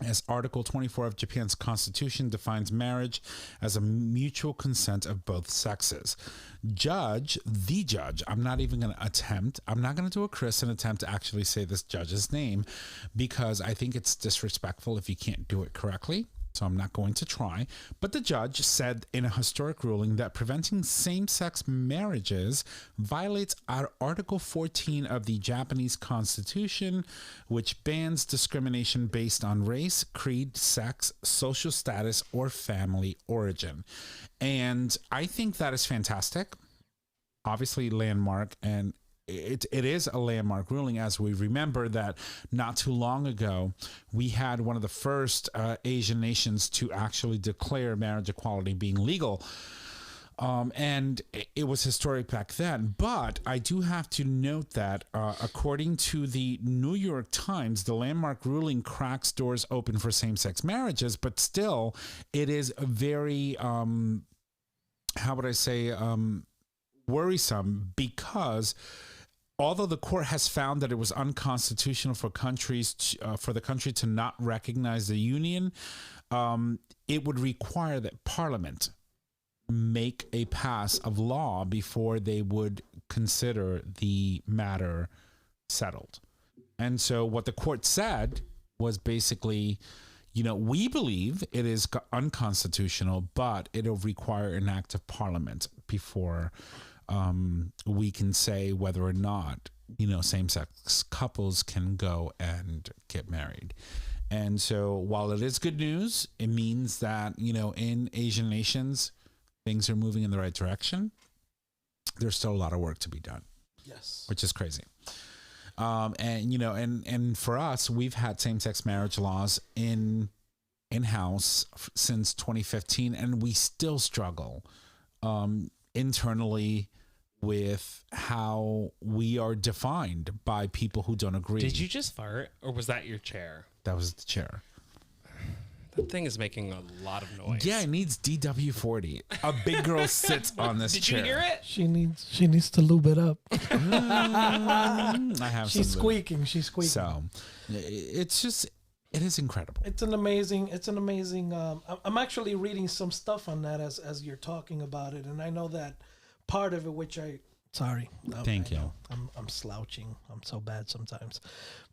as Article 24 of Japan's constitution defines marriage as a mutual consent of both sexes. The judge, I'm not even going to attempt, I'm not going to do a Chris and attempt to actually say this judge's name, because I think it's disrespectful if you can't do it correctly. So I'm not going to try. But the judge said in a historic ruling that preventing same-sex marriages violates Article 14 of the Japanese Constitution, which bans discrimination based on race, creed, sex, social status, or family origin. And I think that is fantastic. Obviously, landmark, and it is a landmark ruling, as we remember that not too long ago, we had one of the first Asian nations to actually declare marriage equality being legal. And it was historic back then. But I do have to note that according to the New York Times, the landmark ruling cracks doors open for same-sex marriages, but still it is a very, worrisome, because although the court has found that it was unconstitutional for the country to not recognize the union, it would require that Parliament make a pass of law before they would consider the matter settled. And so what the court said was basically, you know, we believe it is unconstitutional, but it'll require an act of Parliament before we can say whether or not, you know, same-sex couples can go and get married. And so while it is good news, it means that, you know, in Asian nations, things are moving in the right direction. There's still a lot of work to be done. Yes. Which is crazy. And, you know, and for us, we've had same-sex marriage laws in-house since 2015, and we still struggle internally with how we are defined by people who don't agree. Did you just fart, or was that your chair? That was the chair. That thing is making a lot of noise. Yeah, it needs DW40. A big girl sits on this Did chair. you hear it? She needs to lube it up. I have She's some squeaking. She's squeaking. So it's just, it is incredible. It's an amazing. I'm actually reading some stuff on that as you're talking about it, and I know that part of it, Thank you. I'm slouching. I'm so bad sometimes.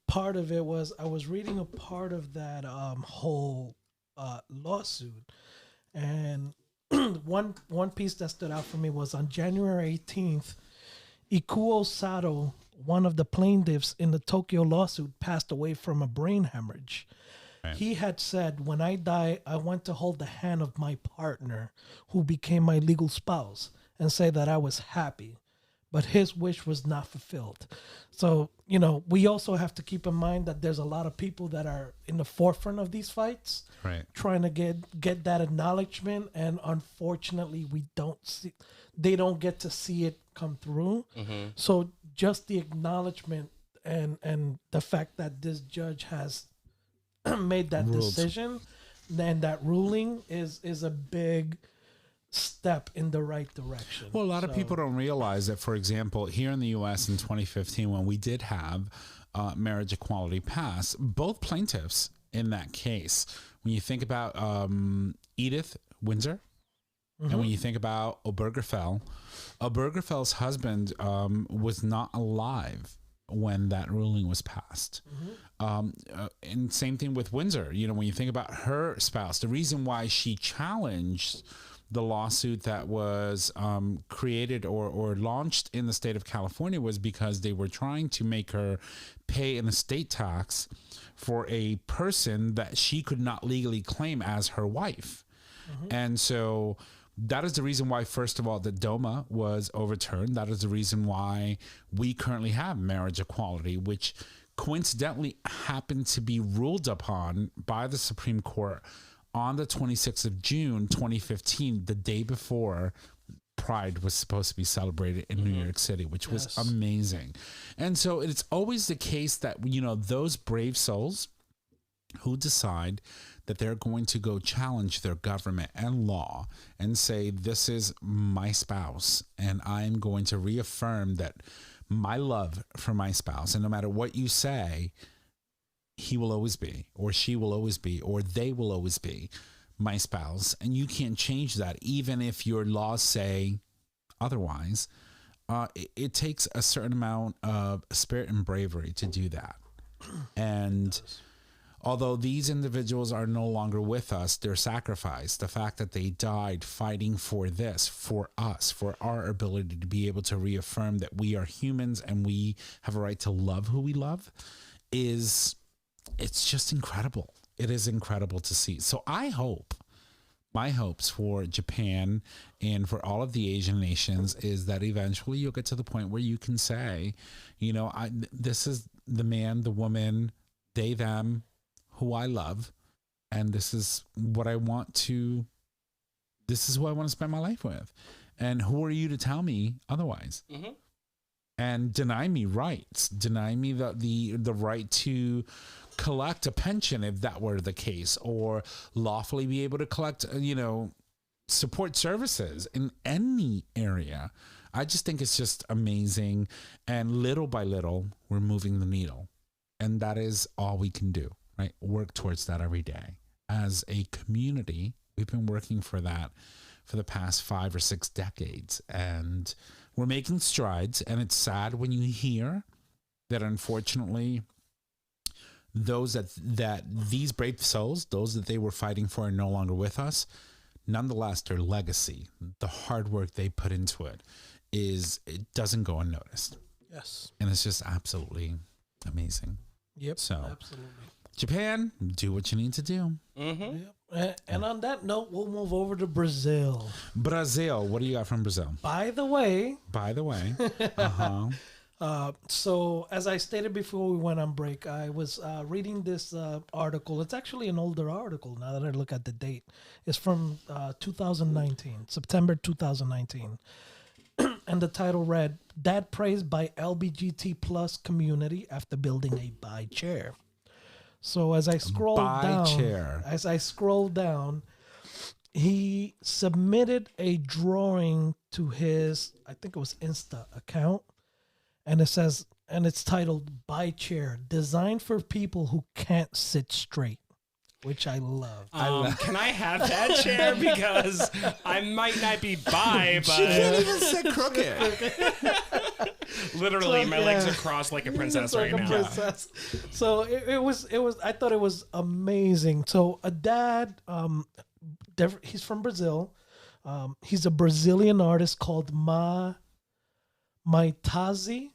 Part of it was I was reading a part of that whole lawsuit, and one piece that stood out for me was on January 18th, Ikuo Sato, one of the plaintiffs in the Tokyo lawsuit, passed away from a brain hemorrhage. Right. He had said, when I die, I want to hold the hand of my partner, who became my legal spouse, and say that I was happy. But his wish was not fulfilled. So, we also have to keep in mind that there's a lot of people that are in the forefront of these fights, right, trying to get that acknowledgement. And unfortunately, they don't get to see it come through. Mm-hmm. So just the acknowledgement and the fact that this judge has made that decision and that ruling is a big step in the right direction. Well, a lot of people don't realize that, for example, here in the U.S. in 2015, when we did have marriage equality pass, both plaintiffs in that case, when you think about Edith Windsor, mm-hmm. and when you think about Obergefell's husband was not alive when that ruling was passed. Mm-hmm. And same thing with Windsor. When you think about her spouse, the reason why she challenged the lawsuit that was created or launched in the state of California was because they were trying to make her pay an estate tax for a person that she could not legally claim as her wife. Mm-hmm. And so that is the reason why, first of all, the DOMA was overturned. That is the reason why we currently have marriage equality, which coincidentally happened to be ruled upon by the Supreme Court on the 26th of June, 2015, the day before Pride was supposed to be celebrated in New York City, which was amazing. And so it's always the case that, those brave souls who decide that they're going to go challenge their government and law and say, this is my spouse, and I'm going to reaffirm that my love for my spouse, and no matter what you say, he will always be, or she will always be, or they will always be my spouse. And you can't change that, even if your laws say otherwise. It takes a certain amount of spirit and bravery to do that. And although these individuals are no longer with us, their sacrifice, the fact that they died fighting for this, for us, for our ability to be able to reaffirm that we are humans and we have a right to love who we love, it's just incredible. It is incredible to see. So my hopes for Japan and for all of the Asian nations is that eventually you'll get to the point where you can say, this is the man, the woman, they, them, who I love, and this is who I want to spend my life with. And who are you to tell me otherwise? Mm-hmm. And deny me rights, deny me the right to collect a pension if that were the case, or lawfully be able to collect, support services in any area. I just think it's just amazing. And little by little, we're moving the needle. And that is all we can do, right? Work towards that every day. As a community, we've been working for that for the past 5 or 6 decades. And we're making strides. And it's sad when you hear that, unfortunately, those that these brave souls, those that they were fighting for, are no longer with us. Nonetheless, their legacy, the hard work they put into it doesn't go unnoticed. Yes. And it's just absolutely amazing. Yep. So, absolutely. Japan, do what you need to do. Mm-hmm. Yep. And on that note, we'll move over to Brazil. Brazil. What do you got from Brazil? By the way. Uh-huh. So as I stated before we went on break, I was reading this article. It's actually an older article now that I look at the date. It's from 2019, September 2019. And the title read, "Dad Praised by LGBT plus Community After Building a Bi Chair." So as I scroll down, he submitted a drawing to his, I think it was Insta account. And it says, and it's titled "Bi Chair, designed for people who can't sit straight," which I love. Can I have that chair? Because I might not be bi, but she can't even sit crooked. Literally, my legs are crossed like a princess right now. Princess. So it was. I thought it was amazing. So a dad, he's from Brazil. He's a Brazilian artist called Maitazi,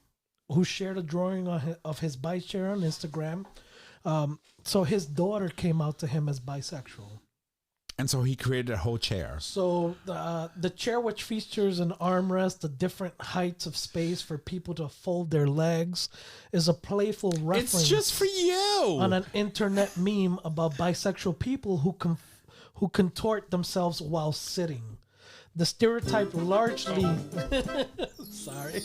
who shared a drawing of his bi chair on Instagram. So his daughter came out to him as bisexual. And so he created a whole chair. So the chair, which features an armrest, the different heights of space for people to fold their legs, is a playful reference. It's just for you. On an internet meme about bisexual people who contort themselves while sitting. The stereotype largely... Sorry.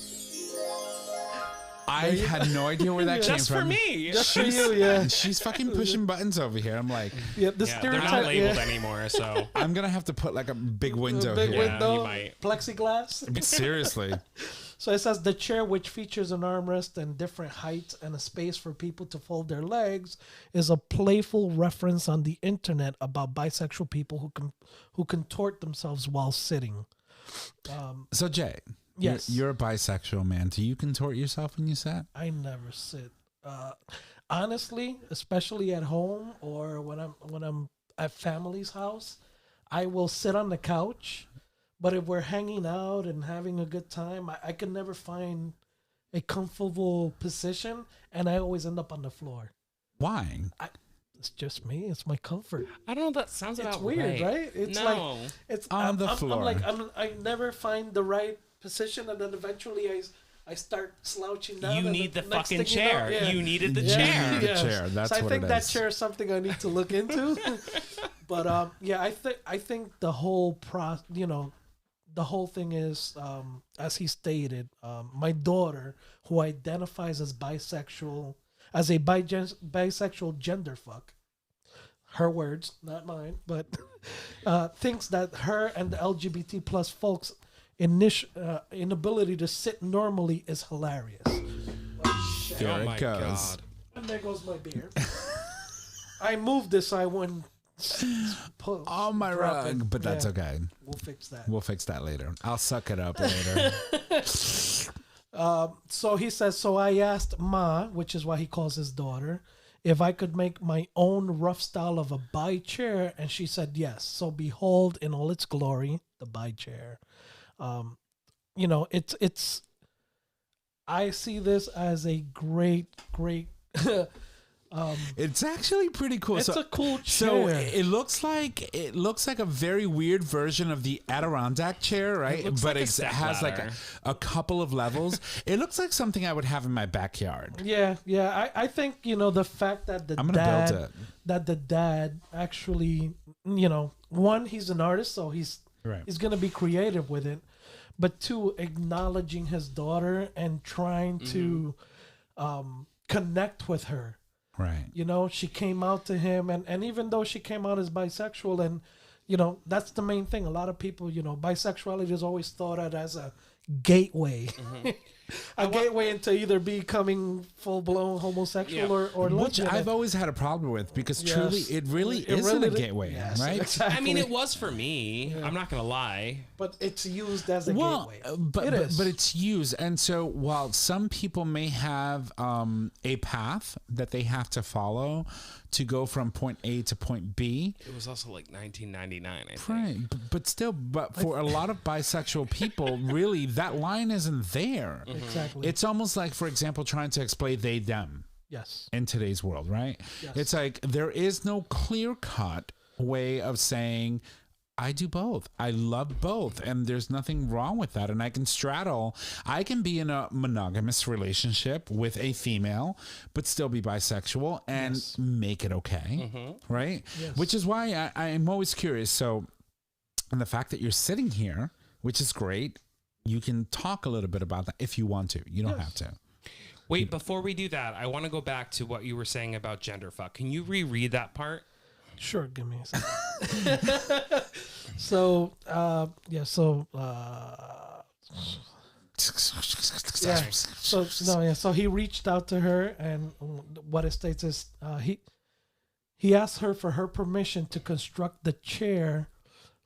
I had no idea where that came Just from. for me. Just for you, yeah. She's fucking pushing buttons over here. I'm like, Yeah, the Yeah, they're stereotype... not labeled anymore, so I'm going to have to put like a big window Big here. Yeah, window, you might. plexiglass. Seriously. So it says the chair, which features an armrest and different heights and a space for people to fold their legs, is a playful reference on the internet about bisexual people who contort themselves while sitting. So Jay, Yes. you're a bisexual man. Do you contort yourself when you sit? I never sit. Honestly, especially at home or when I'm at family's house, I will sit on the couch. But if we're hanging out and having a good time, I can never find a comfortable position, and I always end up on the floor. Why? It's just me. It's my comfort. I don't know. That sounds It's about weird, right. right? It's No. like it's On the floor. I never find the right position, and then eventually I start slouching down. You and need the next fucking thing you know, chair. yeah. You needed the Yeah. chair. The chair, that's so I what think it that is. chair is something I need to look into. But yeah, I think the whole the whole thing is, as he stated, my daughter, who identifies as bisexual, as a bisexual gender fuck, her words, not mine, but thinks that her and the LGBT plus folks' inability to sit normally is hilarious. There Oh it my goes. god. And there goes my beer. I moved this so I wouldn't On my drop it. rug, but that's Yeah. okay. We'll fix that. We'll fix that later. I'll suck it up later. So he says, so I asked Ma, which is why he calls his daughter, if I could make my own rough style of a bi chair, and she said yes. So behold, in all its glory, the bi chair. It's. I see this as a great. It's actually pretty cool. It's a cool So chair. it looks like a very weird version of the Adirondack chair, right? looks But like a it has like stepladder. a couple of levels. It looks like something I would have in my backyard. Yeah. I think the fact that I'm gonna build it. the dad actually, one, he's an artist, so he's Right. gonna be creative with it, but two, acknowledging his daughter and trying to connect with her. Right. She came out to him, and even though she came out as bisexual, and that's the main thing. A lot of people, bisexuality is always thought of as a gateway, a gateway into either becoming full blown homosexual or Which lesbian. I've always had a problem with because Yes. truly it really It isn't really a gateway, yes, right? Exactly. I mean, it was for me. I'm not gonna lie. but it's used as a Well, gateway. but It is. but it's used, and so while some people may have a path that they have to follow to go from point A to point B, It was also like 1999. I think. right? But still, for a lot of bisexual people, really that line isn't there. Exactly. It's almost like, for example, trying to explain they them yes. in today's world, right? Yes. It's like there is no clear cut way of saying I do both. I love both, and there's nothing wrong with that. And I can straddle. I can be in a monogamous relationship with a female, but still be bisexual and make it okay, right? Yes. Which is why I'm always curious. So, and the fact that you're sitting here, which is great, you can talk a little bit about that if you want to. You don't have to. Wait, before we do that, I want to go back to what you were saying about gender fuck. Can you reread that part? Sure, give me a second. So he reached out to her, and what it states is he asked her for her permission to construct the chair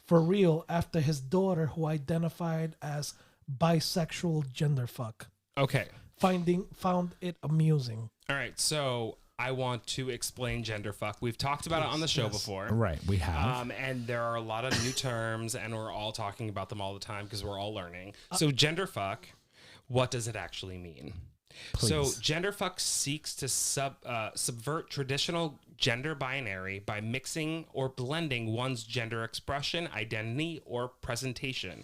for real after his daughter, who identified as bisexual gender fuck, Okay. found it amusing. All right. So I want to explain gender fuck. We've talked about it on the show before. Right, we have. And there are a lot of new terms, and we're all talking about them all the time because we're all learning. So gender fuck what does it actually mean? Please. So genderfuck seeks to subvert traditional gender binary by mixing or blending one's gender expression, identity, or presentation.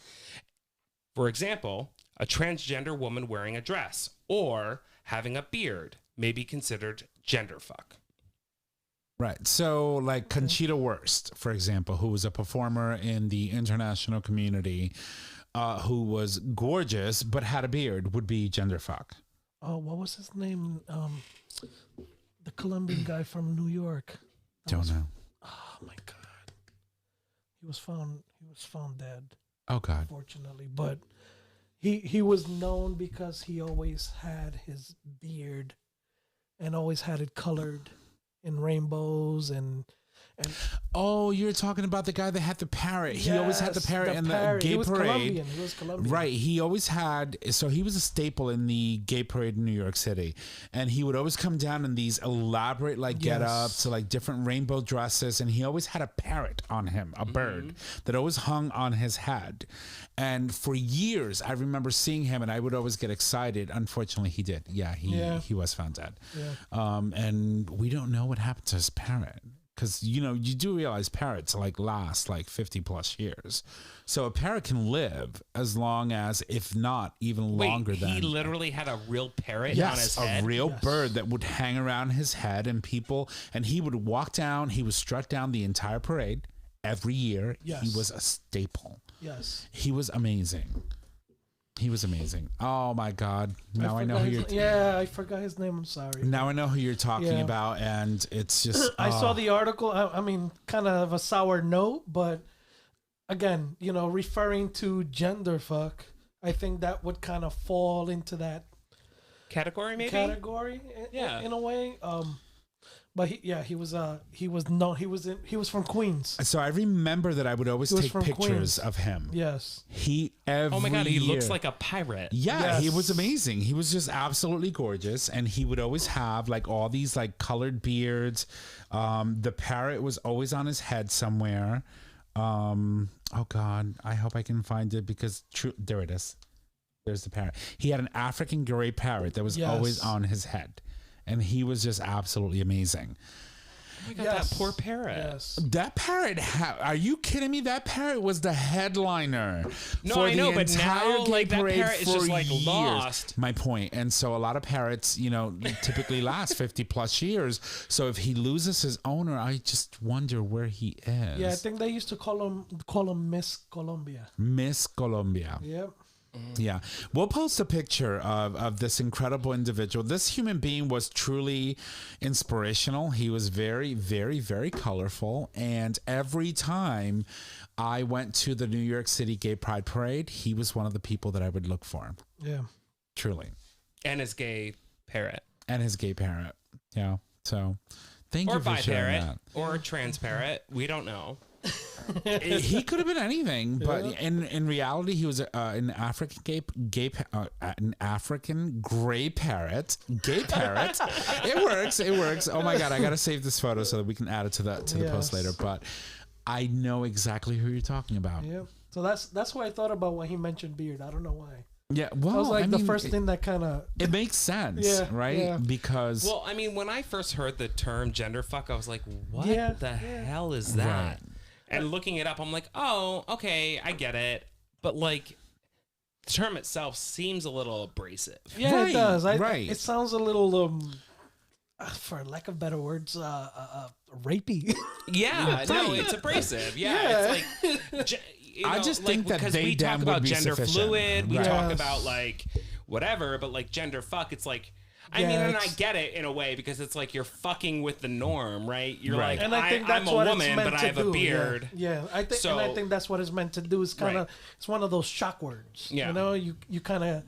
For example, a transgender woman wearing a dress or having a beard may be considered genderfuck. Right. So, like Conchita Wurst, for example, who was a performer in the international community, who was gorgeous but had a beard, would be genderfuck. Oh, what was his name? The Colombian guy from New York. Don't know. Oh my God. He was found dead, Oh God. fortunately. But he was known because he always had his beard and always had it colored in rainbows and Oh, you're talking about the guy that had the parrot. He always had the parrot in the gay He was parade. Colombian. He was Colombian. Right. He always had, so he was a staple in the gay parade in New York City. And he would always come down in these elaborate like get-ups, to like different rainbow dresses. And he always had a parrot on him, a bird that always hung on his head. And for years, I remember seeing him and I would always get excited. Unfortunately, he did. Yeah, he was found dead. Yeah. And we don't know what happened to his parrot. Because, you know, you do realize parrots like last like 50 plus years. So a parrot can live as long as, if not even longer than. He literally had a real parrot on his head? A real bird that would hang around his head and he would walk down, he would strut down the entire parade every year. Yes. He was a staple. Yes. He was amazing. He was amazing. Oh my God. Now I know who you're I forgot his name. I'm sorry. Now I know who you're talking about, and it's just I saw the article. I mean, kind of a sour note, but again, you know, referring to genderfuck, I think that would kind of fall into that Category, maybe? in a way. But he was from Queens. So I remember that I would always take pictures Queens. of him. Yes. Oh my God, he looks like a pirate. Yeah, Yes. he was amazing. He was just absolutely gorgeous, and he would always have like all these like colored beards. The parrot was always on his head somewhere. Oh God, I hope I can find it because there it is. There's the parrot. He had an African gray parrot that was always on his head. And he was just absolutely amazing. Oh my God, that poor parrot. Yes. That parrot, are you kidding me? That parrot was the headliner. No, for I know, the but entire now, gay like, that parade parrot is for just, like, years. lost. My point. And so a lot of parrots, you know, typically last 50 plus years. So if he loses his owner, I just wonder where he is. Yeah, I think they used to call him Miss Colombia. Miss Colombia. Yep. Yeah. We'll post a picture of this incredible individual. This human being was truly inspirational. He was very, very, very colorful. And every time I went to the New York City Gay Pride Parade, he was one of the people that I would look for. Yeah. Truly. And his gay parrot. And his gay parrot. Yeah. So thank Or you for sharing bi-parrot. that. Or a trans parrot. We don't know. He could have been anything, but in reality, he was an African an African gray parrot. Gay parrot. It works. Oh my God, I gotta save this photo so that we can add it to the post later. But I know exactly who you're talking about. Yeah. So that's what I thought about when he mentioned beard. I don't know why. Yeah, well, that was like the first thing that kind of... It makes sense, right? Yeah. Because... Well, I mean, when I first heard the term genderfuck, I was like, what the hell is that? Right. And looking it up, I'm like, oh, okay, I get it. But, like, the term itself seems a little abrasive. Yeah, Right, it does. right. It sounds a little, for lack of better words, rapey. Yeah, no, it's abrasive. Yeah, it's like... I just think that because they we talk them about would be gender sufficient. fluid, we Right. talk Yes. about like whatever, but like gender fuck, it's like I Yeah, mean, and I it's- get it in a way because it's like you're fucking with the norm, right? You're Right. like, And I think I'm that's a what woman, it's meant but to I have do. a beard. Yeah, I think, and I think that's what it's meant to do. It's kind of, Right. it's one of those shock words. Yeah. You know, you kind of,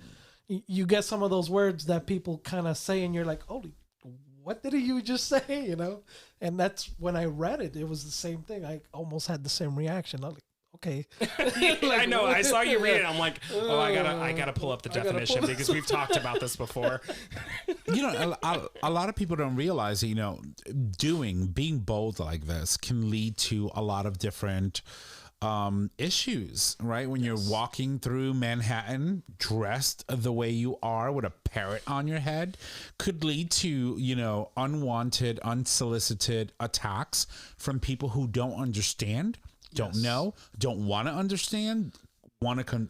you get some of those words that people kind of say, and you're like, holy, what did you just say? You know, and that's when I read it. It was the same thing. I almost had the same reaction. I'm like, okay. I know. I saw you read it. I'm like, oh, I gotta pull up the gotta definition pull because we've talked about this before. You know, a lot of people don't realize that, you know, being bold like this can lead to a lot of different issues, right? When you're walking through Manhattan dressed the way you are with a parrot on your head, could lead to, unwanted, unsolicited attacks from people who don't understand, don't know, don't want to understand, want to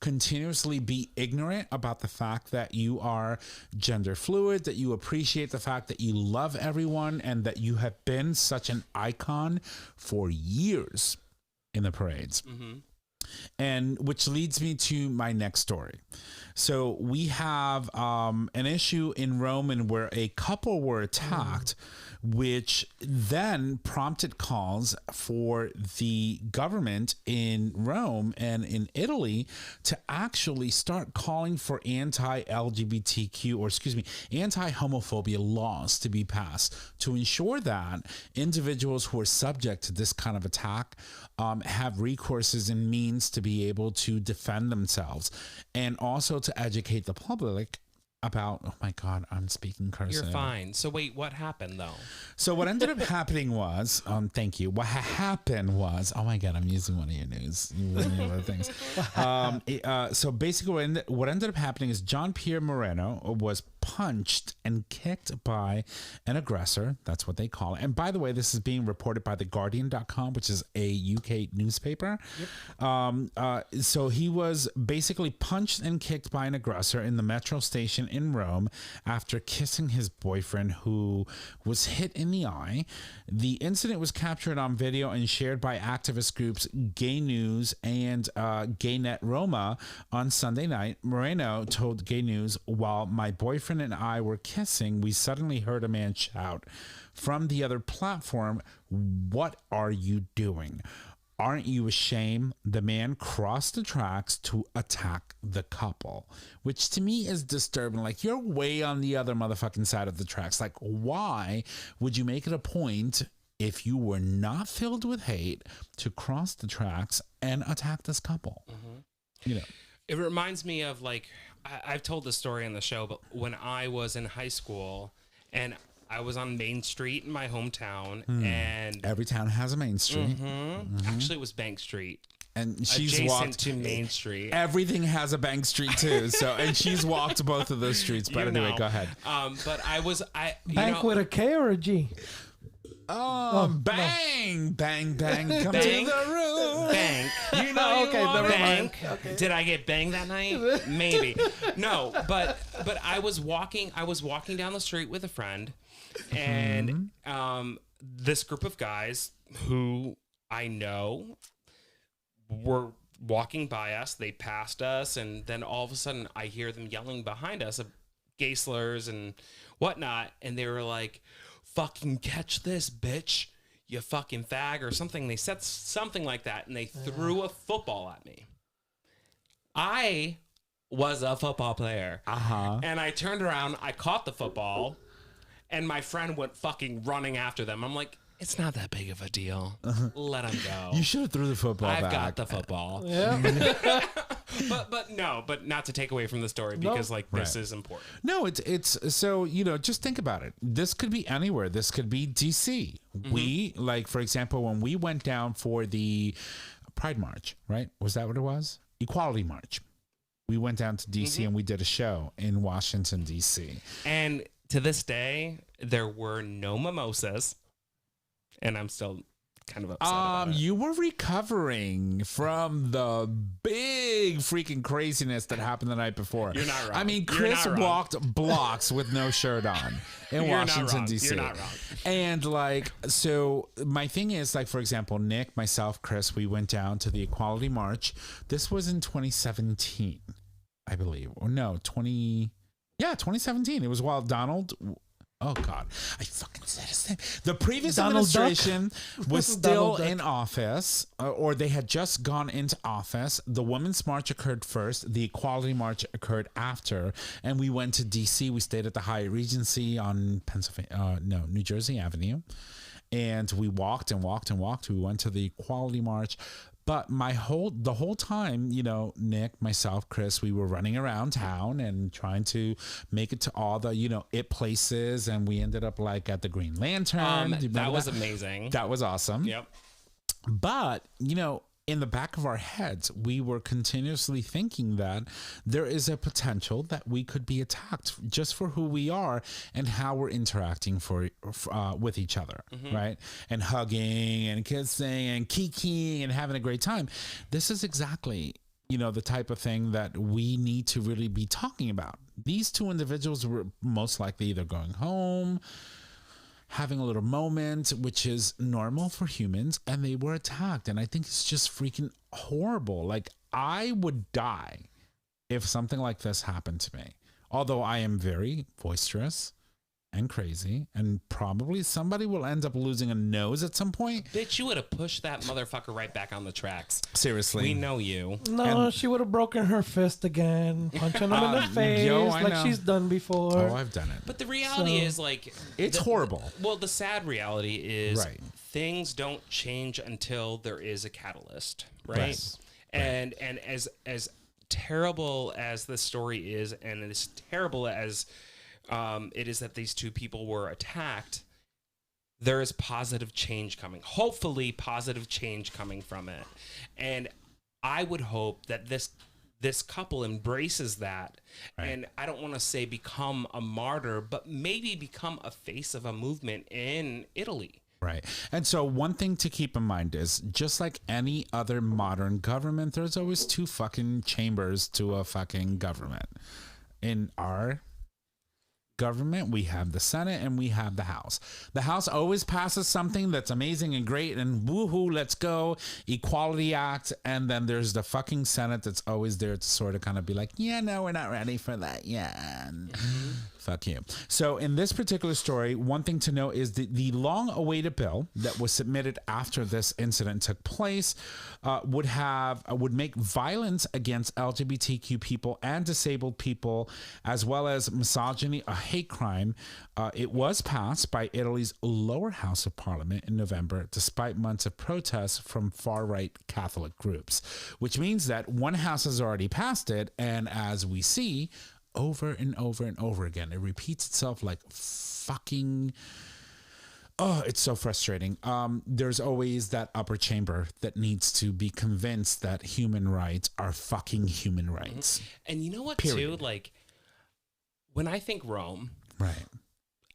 continuously be ignorant about the fact that you are gender fluid, that you appreciate the fact that you love everyone, and that you have been such an icon for years in the parades. And which leads me to my next story. So we have an issue in Rome where a couple were attacked, which then prompted calls for the government in Rome and in Italy to actually start calling for anti-homophobia laws to be passed to ensure that individuals who are subject to this kind of attack have recourses and means to be able to defend themselves, and also to educate the public about, oh my God, I'm speaking cursive. You're fine. So wait, what happened though? So what ended up happening was, thank you. What happened was, oh my God, I'm using one of your things. So basically what ended up happening is John Pierre Moreno was punched and kicked by an aggressor. That's what they call it. And by the way, this is being reported by theguardian.com, which is a UK newspaper. So he was basically punched and kicked by an aggressor in the metro station in Rome after kissing his boyfriend, who was hit in the eye. The incident was captured on video and shared by activist groups Gay News and GayNet Roma on Sunday night. Moreno told Gay News, "While my boyfriend and I were kissing, we suddenly heard a man shout from the other platform, 'What are you doing? Aren't you ashamed?' The man crossed the tracks to attack the couple," which to me is disturbing. Like, you're way on the other motherfucking side of the tracks. Like, why would you make it a point, if you were not filled with hate, to cross the tracks and attack this couple? It reminds me of, like, I've told this story on the show, but when I was in high school and I was on Main Street in my hometown, and every town has a Main Street. Actually, it was Bank Street, and she's adjacent walked to Main Street. Everything has a Bank Street too. So, and she's walked both of those streets. But anyway, go ahead. But Bank with a K or a G? Bang, bang, bang, come to the room. Bank. Okay, never mind. Okay. Did I get banged that night? Maybe. No, but I was walking down the street with a friend, and this group of guys who I know were walking by us. They passed us, and then all of a sudden I hear them yelling behind us of gay slurs and whatnot, and they were like, "Fucking catch this, bitch, you fucking fag," or something. They said something like that, and they threw a football at me. I was a football player. And I turned around, I caught the football, and my friend went fucking running after them. I'm like, it's not that big of a deal. Let him go. You should have threw the football back. I've got the football. Yeah. but not to take away from the story, because this is important. No, it's so, just think about it. This could be anywhere. This could be DC. We, like, for example, when we went down for the Pride March, right? Was that what it was? Equality March. We went down to DC and we did a show in Washington, DC. And to this day, there were no mimosas. And I'm still kind of upset about it. You were recovering from the big freaking craziness that happened the night before. You're not wrong. I mean, Chris walked blocks with no shirt on in Washington, D.C. You're not wrong. And so my thing is, for example, Nick, myself, Chris, we went down to the Equality March. This was in 2017, I believe. Or no, 2017. It was while Donald... Oh, God. I fucking said his name. The previous administration was still in office, or they had just gone into office. The Women's March occurred first. The Equality March occurred after. And we went to D.C. We stayed at the Hyatt Regency on New Jersey Avenue. And we walked and walked and walked. We went to the Equality March. But the whole time, Nick, myself, Chris, we were running around town and trying to make it to all the, it places. And we ended up at the Green Lantern. That was amazing. That was awesome. Yep. But, in the back of our heads, we were continuously thinking that there is a potential that we could be attacked just for who we are and how we're interacting with each other, right? And hugging and kissing and kikiing and having a great time. This is exactly, the type of thing that we need to really be talking about. These two individuals were most likely either going home, having a little moment, which is normal for humans, and they were attacked. And I think it's just freaking horrible. Like, I would die if something like this happened to me. Although I am very boisterous and crazy, and probably somebody will end up losing a nose at some point. Bitch, you would have pushed that motherfucker right back on the tracks. Seriously. We know you. No, she would have broken her fist again, punching him in the face like she's done before. Oh, I've done it. But the reality is, like... It's horrible. Well, the sad reality is Right. things don't change until there is a catalyst, right? Right. And as terrible as the story is, and as terrible as... it is that these two people were attacked, there is positive change coming. Hopefully positive change coming from it. And I would hope that this couple embraces that. Right. And I don't want to say become a martyr, but maybe become a face of a movement in Italy. Right. And so one thing to keep in mind is, just like any other modern government, there's always two fucking chambers to a fucking government. In our government, we have the Senate and we have the House. The House always passes something that's amazing and great and woohoo, let's go, Equality Act. And then there's the fucking Senate that's always there to sort of kind of be like, yeah, no, we're not ready for that yet. Fuck you. So in this particular story, one thing to know is that the long-awaited bill that was submitted after this incident took place would make violence against LGBTQ people and disabled people, as well as misogyny, a hate crime. It was passed by Italy's lower house of parliament in November, despite months of protests from far-right Catholic groups, which means that one house has already passed it, and as we see, over and over and over again, it repeats itself like fucking... Oh, it's so frustrating. There's always that upper chamber that needs to be convinced that human rights are fucking human rights. And you know what, Period. too? Like, when I think Rome, Right.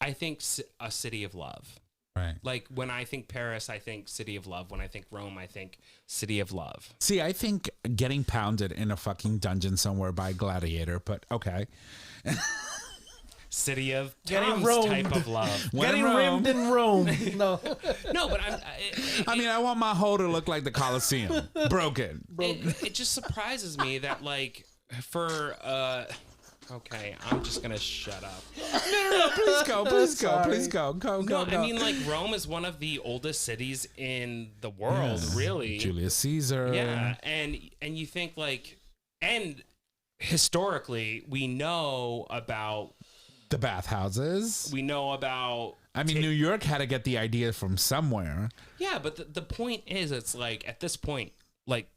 I think a city of love. Right. Like, when I think Paris, I think city of love. When I think Rome, I think city of love. See, I think getting pounded in a fucking dungeon somewhere by a gladiator, but okay. City of Getting Tom's roamed. type of love. Getting rimmed in Rome. No. No, but I mean, I want my hoe to look like the Colosseum. Broken. it just surprises me that, like, for okay, I'm just gonna shut up. No, please go. Go. I mean, like, Rome is one of the oldest cities in the world, really. Julius Caesar. Yeah, and you think, like, and historically, we know about the bathhouses. We know about... I mean, New York had to get the idea from somewhere. Yeah, but the point is, it's like, at this point, like,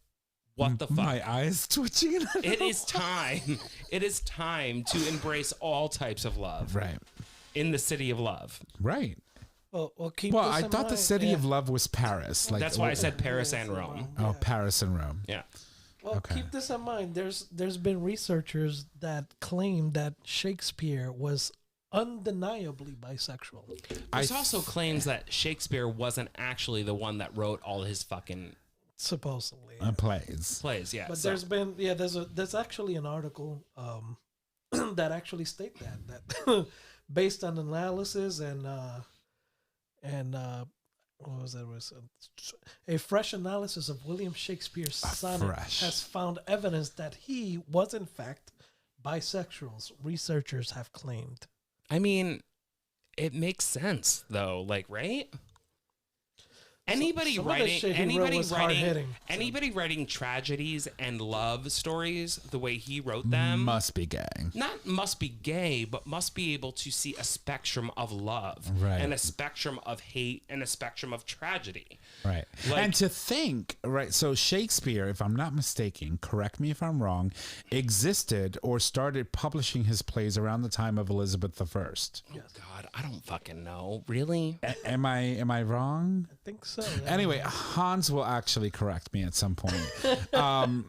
what the fuck? My eyes twitching. It is time. It is time to embrace all types of love. Right. In the city of love. Right. Well, I thought the city of love was Paris. Like, that's why I said Paris and Rome. Oh, Paris and Rome. Yeah. Well, Okay. keep this in mind. There's been researchers that claim that Shakespeare was undeniably bisexual. There's also claims that Shakespeare wasn't actually the one that wrote all his fucking Supposedly. Plays. Yeah. But so- there's actually an article that actually state that based on analysis and what was that? A fresh analysis of William Shakespeare's sonnet has found evidence that he was in fact bisexual. Researchers have claimed. I mean, it makes sense though, like, right? Anybody writing tragedies and love stories the way he wrote them must be gay. Not must be gay, but must be able to see a spectrum of love, right, and a spectrum of hate and a spectrum of tragedy. Right. Like, and to think, right, so Shakespeare, if I'm not mistaken, correct me if I'm wrong, existed or started publishing his plays around the time of Elizabeth I. Oh God, I don't fucking know. Really? Am I wrong? I think so. tell. Anyway, Hans will actually correct me at some point.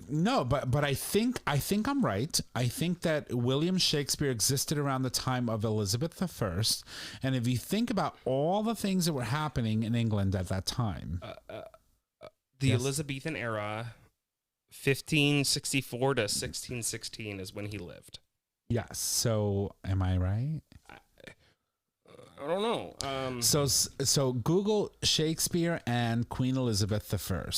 No, but I think I'm right. I think that William Shakespeare existed around the time of Elizabeth I, and if you think about all the things that were happening in England at that time, the Elizabethan era, 1564 to 1616 is when he lived. yes. So, am I right? I don't know. So Google Shakespeare and Queen Elizabeth I.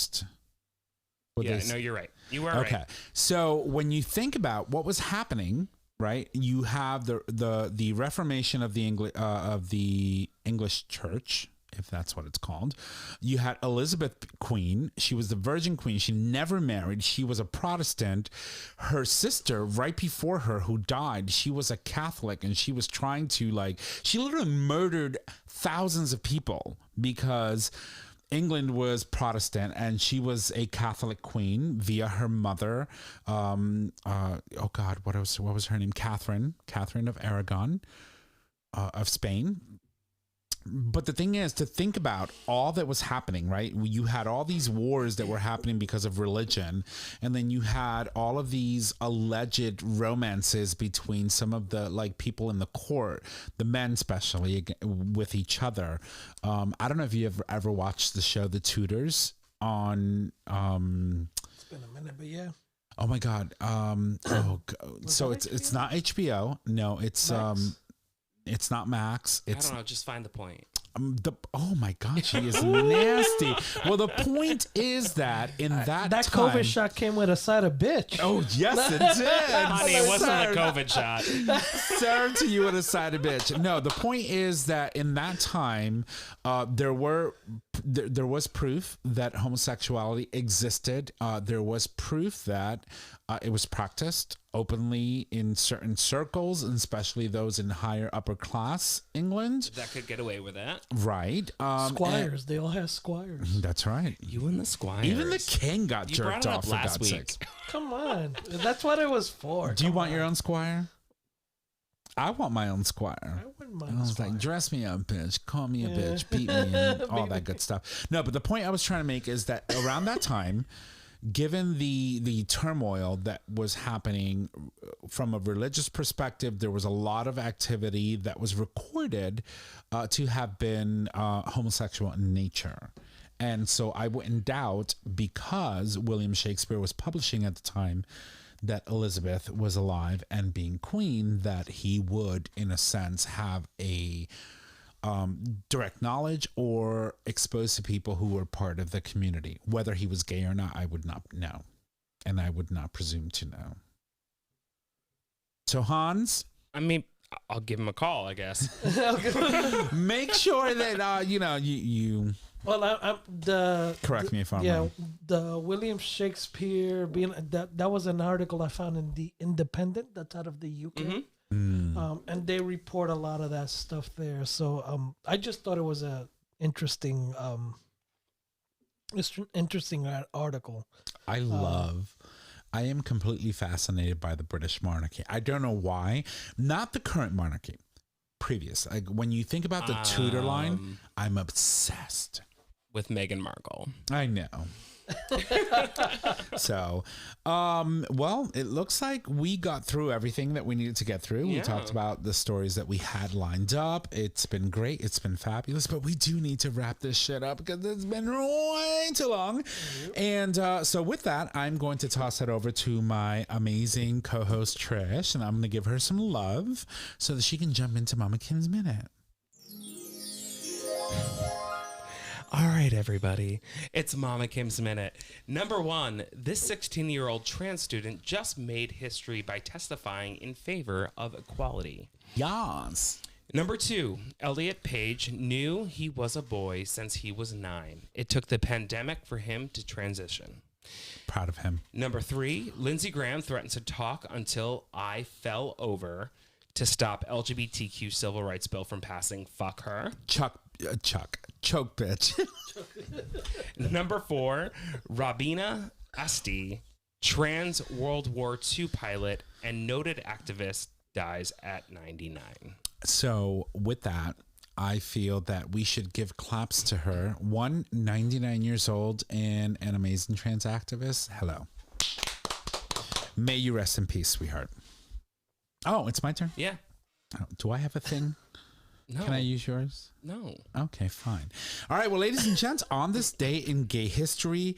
No, you're right. You are okay. right. So when you think about what was happening, right? You have the Reformation of the English Church, if that's what it's called. You had Elizabeth Queen. She was the Virgin Queen. She never married. She was a Protestant. Her sister, right before her, who died, she was a Catholic, and she was trying to she literally murdered thousands of people because England was Protestant and she was a Catholic queen via her mother. Oh God, what was her name? Catherine of Aragon, of Spain. But the thing is, to think about all that was happening, right? You had all these wars that were happening because of religion. And then you had all of these alleged romances between some of the people in the court, the men especially, with each other. I don't know if you ever watched the show The Tudors on... It's been a minute, but yeah. Oh my God. So it's not HBO. No, it's... Max? It's not Max. It's, I don't know. Just find the point. Oh my God, she is nasty. Well, the point is that in that time, COVID shot came with a side of bitch. Oh yes, it did. Honey, it wasn't a COVID shot. Served to you with a side of bitch. No, the point is that in that time, there was proof that homosexuality existed. There was proof that it was practiced openly in certain circles, and especially those in higher upper class England. That could get away with that. Right. Squires. They all have squires. That's right. You and the squires. Even the king got You jerked brought it off up for last God's week. sakes. Come on. That's what it was for. Do you want your own squire? I want my own squire. I wouldn't mind And I was squire. like, dress me up, bitch. Call me a bitch. Beat me, and all that good stuff. No, but the point I was trying to make is that around that time, given the turmoil that was happening from a religious perspective, there was a lot of activity that was recorded to have been homosexual in nature. And so I wouldn't doubt, because William Shakespeare was publishing at the time, that Elizabeth was alive and being queen, that he would, in a sense, have a direct knowledge or exposed to people who were part of the community. Whether he was gay or not, I would not know. And I would not presume to know. So Hans? I mean, I'll give him a call, I guess. Make sure that, you Well, correct me if I'm yeah, wrong. the William Shakespeare being that was an article I found in the Independent that's out of the UK. Mm-hmm. And they report a lot of that stuff there. So I just thought it was a interesting article. I am completely fascinated by the British monarchy. I don't know why. Not the current monarchy. Previous. Like when you think about the Tudor line, I'm obsessed With Meghan Markle. I know. So, well, it looks like we got through everything that we needed to get through. We Yeah. talked about the stories that we had lined up. It's been great. It's been fabulous, but we do need to wrap this shit up because it's been way too long. And so with that, I'm going to toss it over to my amazing co-host Trish, and I'm going to give her some love so that she can jump into Mama Kim's Minute. All right, everybody. It's Mama Kim's Minute. Number 1, this 16-year-old trans student just made history by testifying in favor of equality. Yes. Number 2, Elliot Page knew he was a boy since he was 9. It took the pandemic for him to transition. Proud of him. Number 3, Lindsey Graham threatened to talk until I fell over to stop LGBTQ civil rights bill from passing. Fuck her. Choke, bitch. Number 4, Robina Asti, trans World War II pilot and noted activist, dies at 99. So with that, I feel that we should give claps to her. 99 years old and an amazing trans activist. Hello. May you rest in peace, sweetheart. Oh, it's my turn? Yeah. Oh, do I have a thing? No. Can I use yours? No. Okay, fine. All right, well, ladies and gents, on this day in gay history,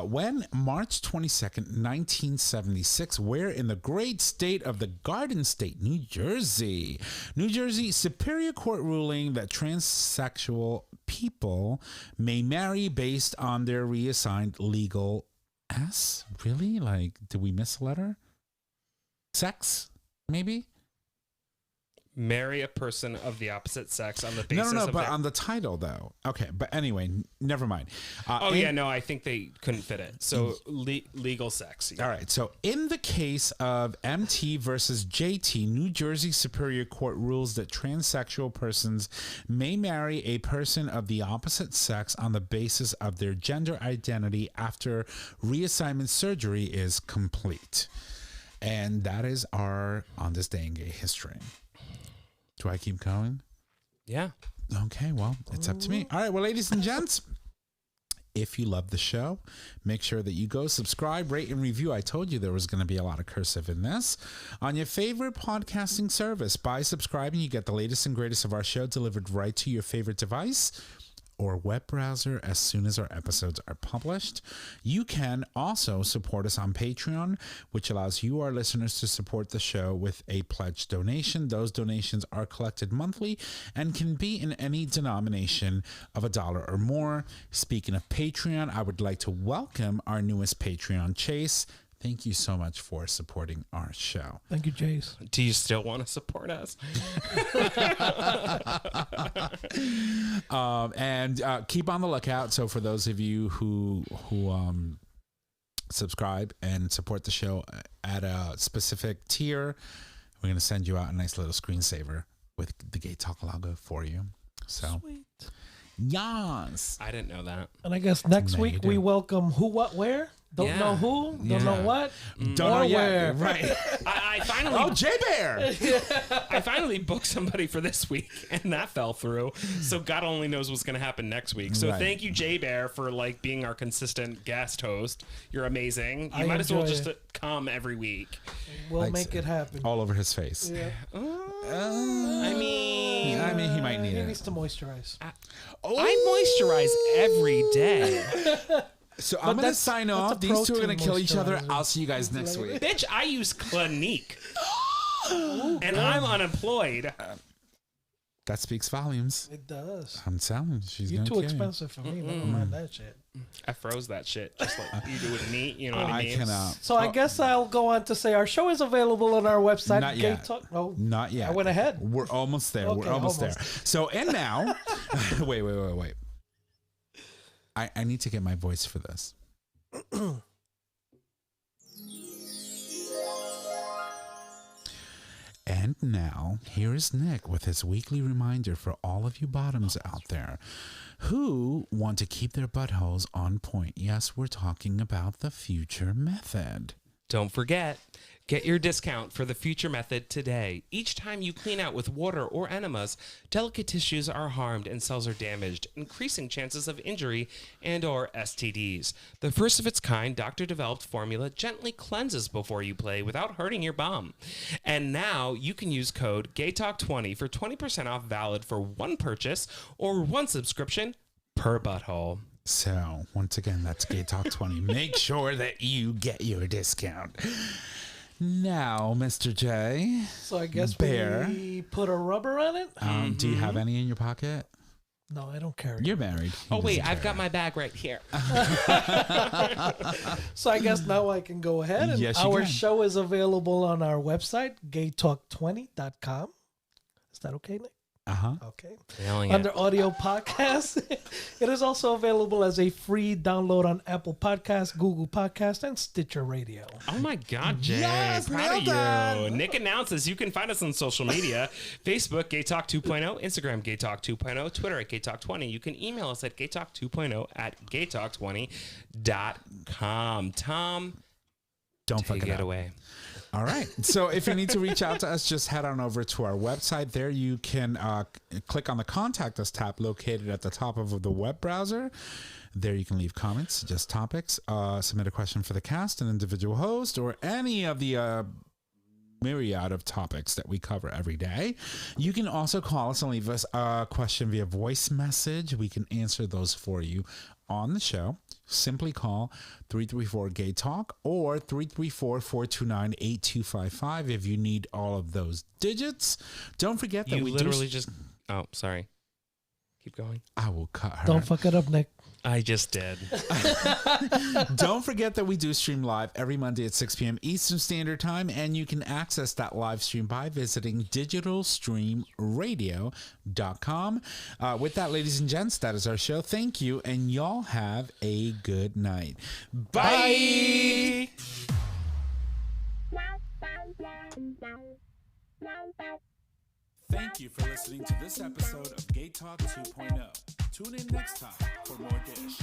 when March 22nd, 1976, we're in the great state of the Garden State, New Jersey. New Jersey Superior Court ruling that transsexual people may marry based on their reassigned legal S? Really? Like, did we miss a letter? Sex? Maybe? Marry a person of the opposite sex on the basis No, of but their... on the title, though. Okay, but anyway, never mind. I think they couldn't fit it. So legal sex. Yeah. All right, so in the case of MT versus JT, New Jersey Superior Court rules that transsexual persons may marry a person of the opposite sex on the basis of their gender identity after reassignment surgery is complete. And that is our On This Day in Gay History. Do I keep going? Yeah. Okay, well, it's up to me. All right, well, ladies and gents, if you love the show, make sure that you go subscribe, rate, and review. I told you there was going to be a lot of cursive in this. On your favorite podcasting service, by subscribing, you get the latest and greatest of our show delivered right to your favorite device or web browser as soon as our episodes are published. You can also support us on Patreon, which allows you, our listeners, to support the show with a pledged donation. Those donations are collected monthly and can be in any denomination of $1 or more. Speaking of Patreon, I would like to welcome our newest Patreon, Chase. Thank you so much for supporting our show. Thank you, Jace. Do you still want to support us? And keep on the lookout. So for those of you who subscribe and support the show at a specific tier, we're going to send you out a nice little screensaver with the Gay Talk logo for you. So, Sweet. Yes. I didn't know that. And I guess next No, you week we didn't. welcome who, what, where. Don't know who, don't know what, Don't or know yet. where. Right. I finally Oh, J-Bear. I finally booked somebody for this week, and that fell through. So God only knows what's going to happen next week. So Right. thank you, Jay Bear, for like being our consistent guest host. You're amazing. You I might as well enjoy just it. come every week. We'll Like make it happen. All over his face. Yeah. I mean, He might need He it. needs to moisturize. I moisturize every day. So I'm going to that's- sign that's a off. These two are protein going to kill each other. moisturizer. I'll see you guys next week. Bitch, I use Clinique. And I'm unemployed. That speaks volumes. It does. I'm telling you, she's You're going to too kill you. expensive for me. Never mind that shit. I froze that shit just like you do with meat. You know what I I mean? cannot. So I guess I'll go on to say our show is available on our website. Not yet. GayTalk. No, Not yet. I went ahead. We're almost there. Okay, We're almost there. almost. So, and now, wait. I need to get my voice for this. And now, here is Nick with his weekly reminder for all of you bottoms out there who want to keep their buttholes on point. Yes, we're talking about the future method. Don't forget, get your discount for the future method today. Each time you clean out with water or enemas, delicate tissues are harmed and cells are damaged, increasing chances of injury and or STDs. The first of its kind doctor-developed formula gently cleanses before you play without hurting your bum. And now you can use code GayTalk20 for 20% off, valid for one purchase or one subscription per butthole. So, once again, that's Gay Talk 20. Make sure that you get your discount. Now, Mr. J, So I guess Bear. we put a rubber on it. do you have any in your pocket? No, I don't carry. You're married. He Oh, wait, doesn't I've care. got my bag right here. So I guess now I can go ahead. And Yes, you our can. show is available on our website, gaytalk20.com. Is that okay, Nick? Uh-huh. Okay. Failing Under audio podcasts. It is also available as a free download on Apple Podcasts, Google Podcasts, and Stitcher Radio. Oh my God, Jay. Yes, Proud well of done. you. Nick announces you can find us on social media. Facebook, GayTalk 2.0. Instagram, GayTalk 2.0. Twitter at GayTalk20. You can email us at GayTalk 2.0 at GayTalk20.com. Tom, Don't take fuck it it up. away. All right. So if you need to reach out to us, just head on over to our website. There you can click on the Contact Us tab located at the top of the web browser. There you can leave comments, suggest topics, submit a question for the cast, an individual host, or any of the myriad of topics that we cover every day. You can also call us and leave us a question via voice message. We can answer those for you on the show. Simply call 334-GAY-TALK or 334-429-8255 if you need all of those digits. Don't forget that we literally just... Oh, sorry. Keep going. I will cut her. Don't fuck it up, Nick. I just did. Don't forget that we do stream live every Monday at 6 p.m. Eastern Standard Time, and you can access that live stream by visiting digitalstreamradio.com. With that, ladies and gents, that is our show. Thank you, and y'all have a good night. Bye! Thank you for listening to this episode of GayTalk 2.0. Tune in next time for more dish.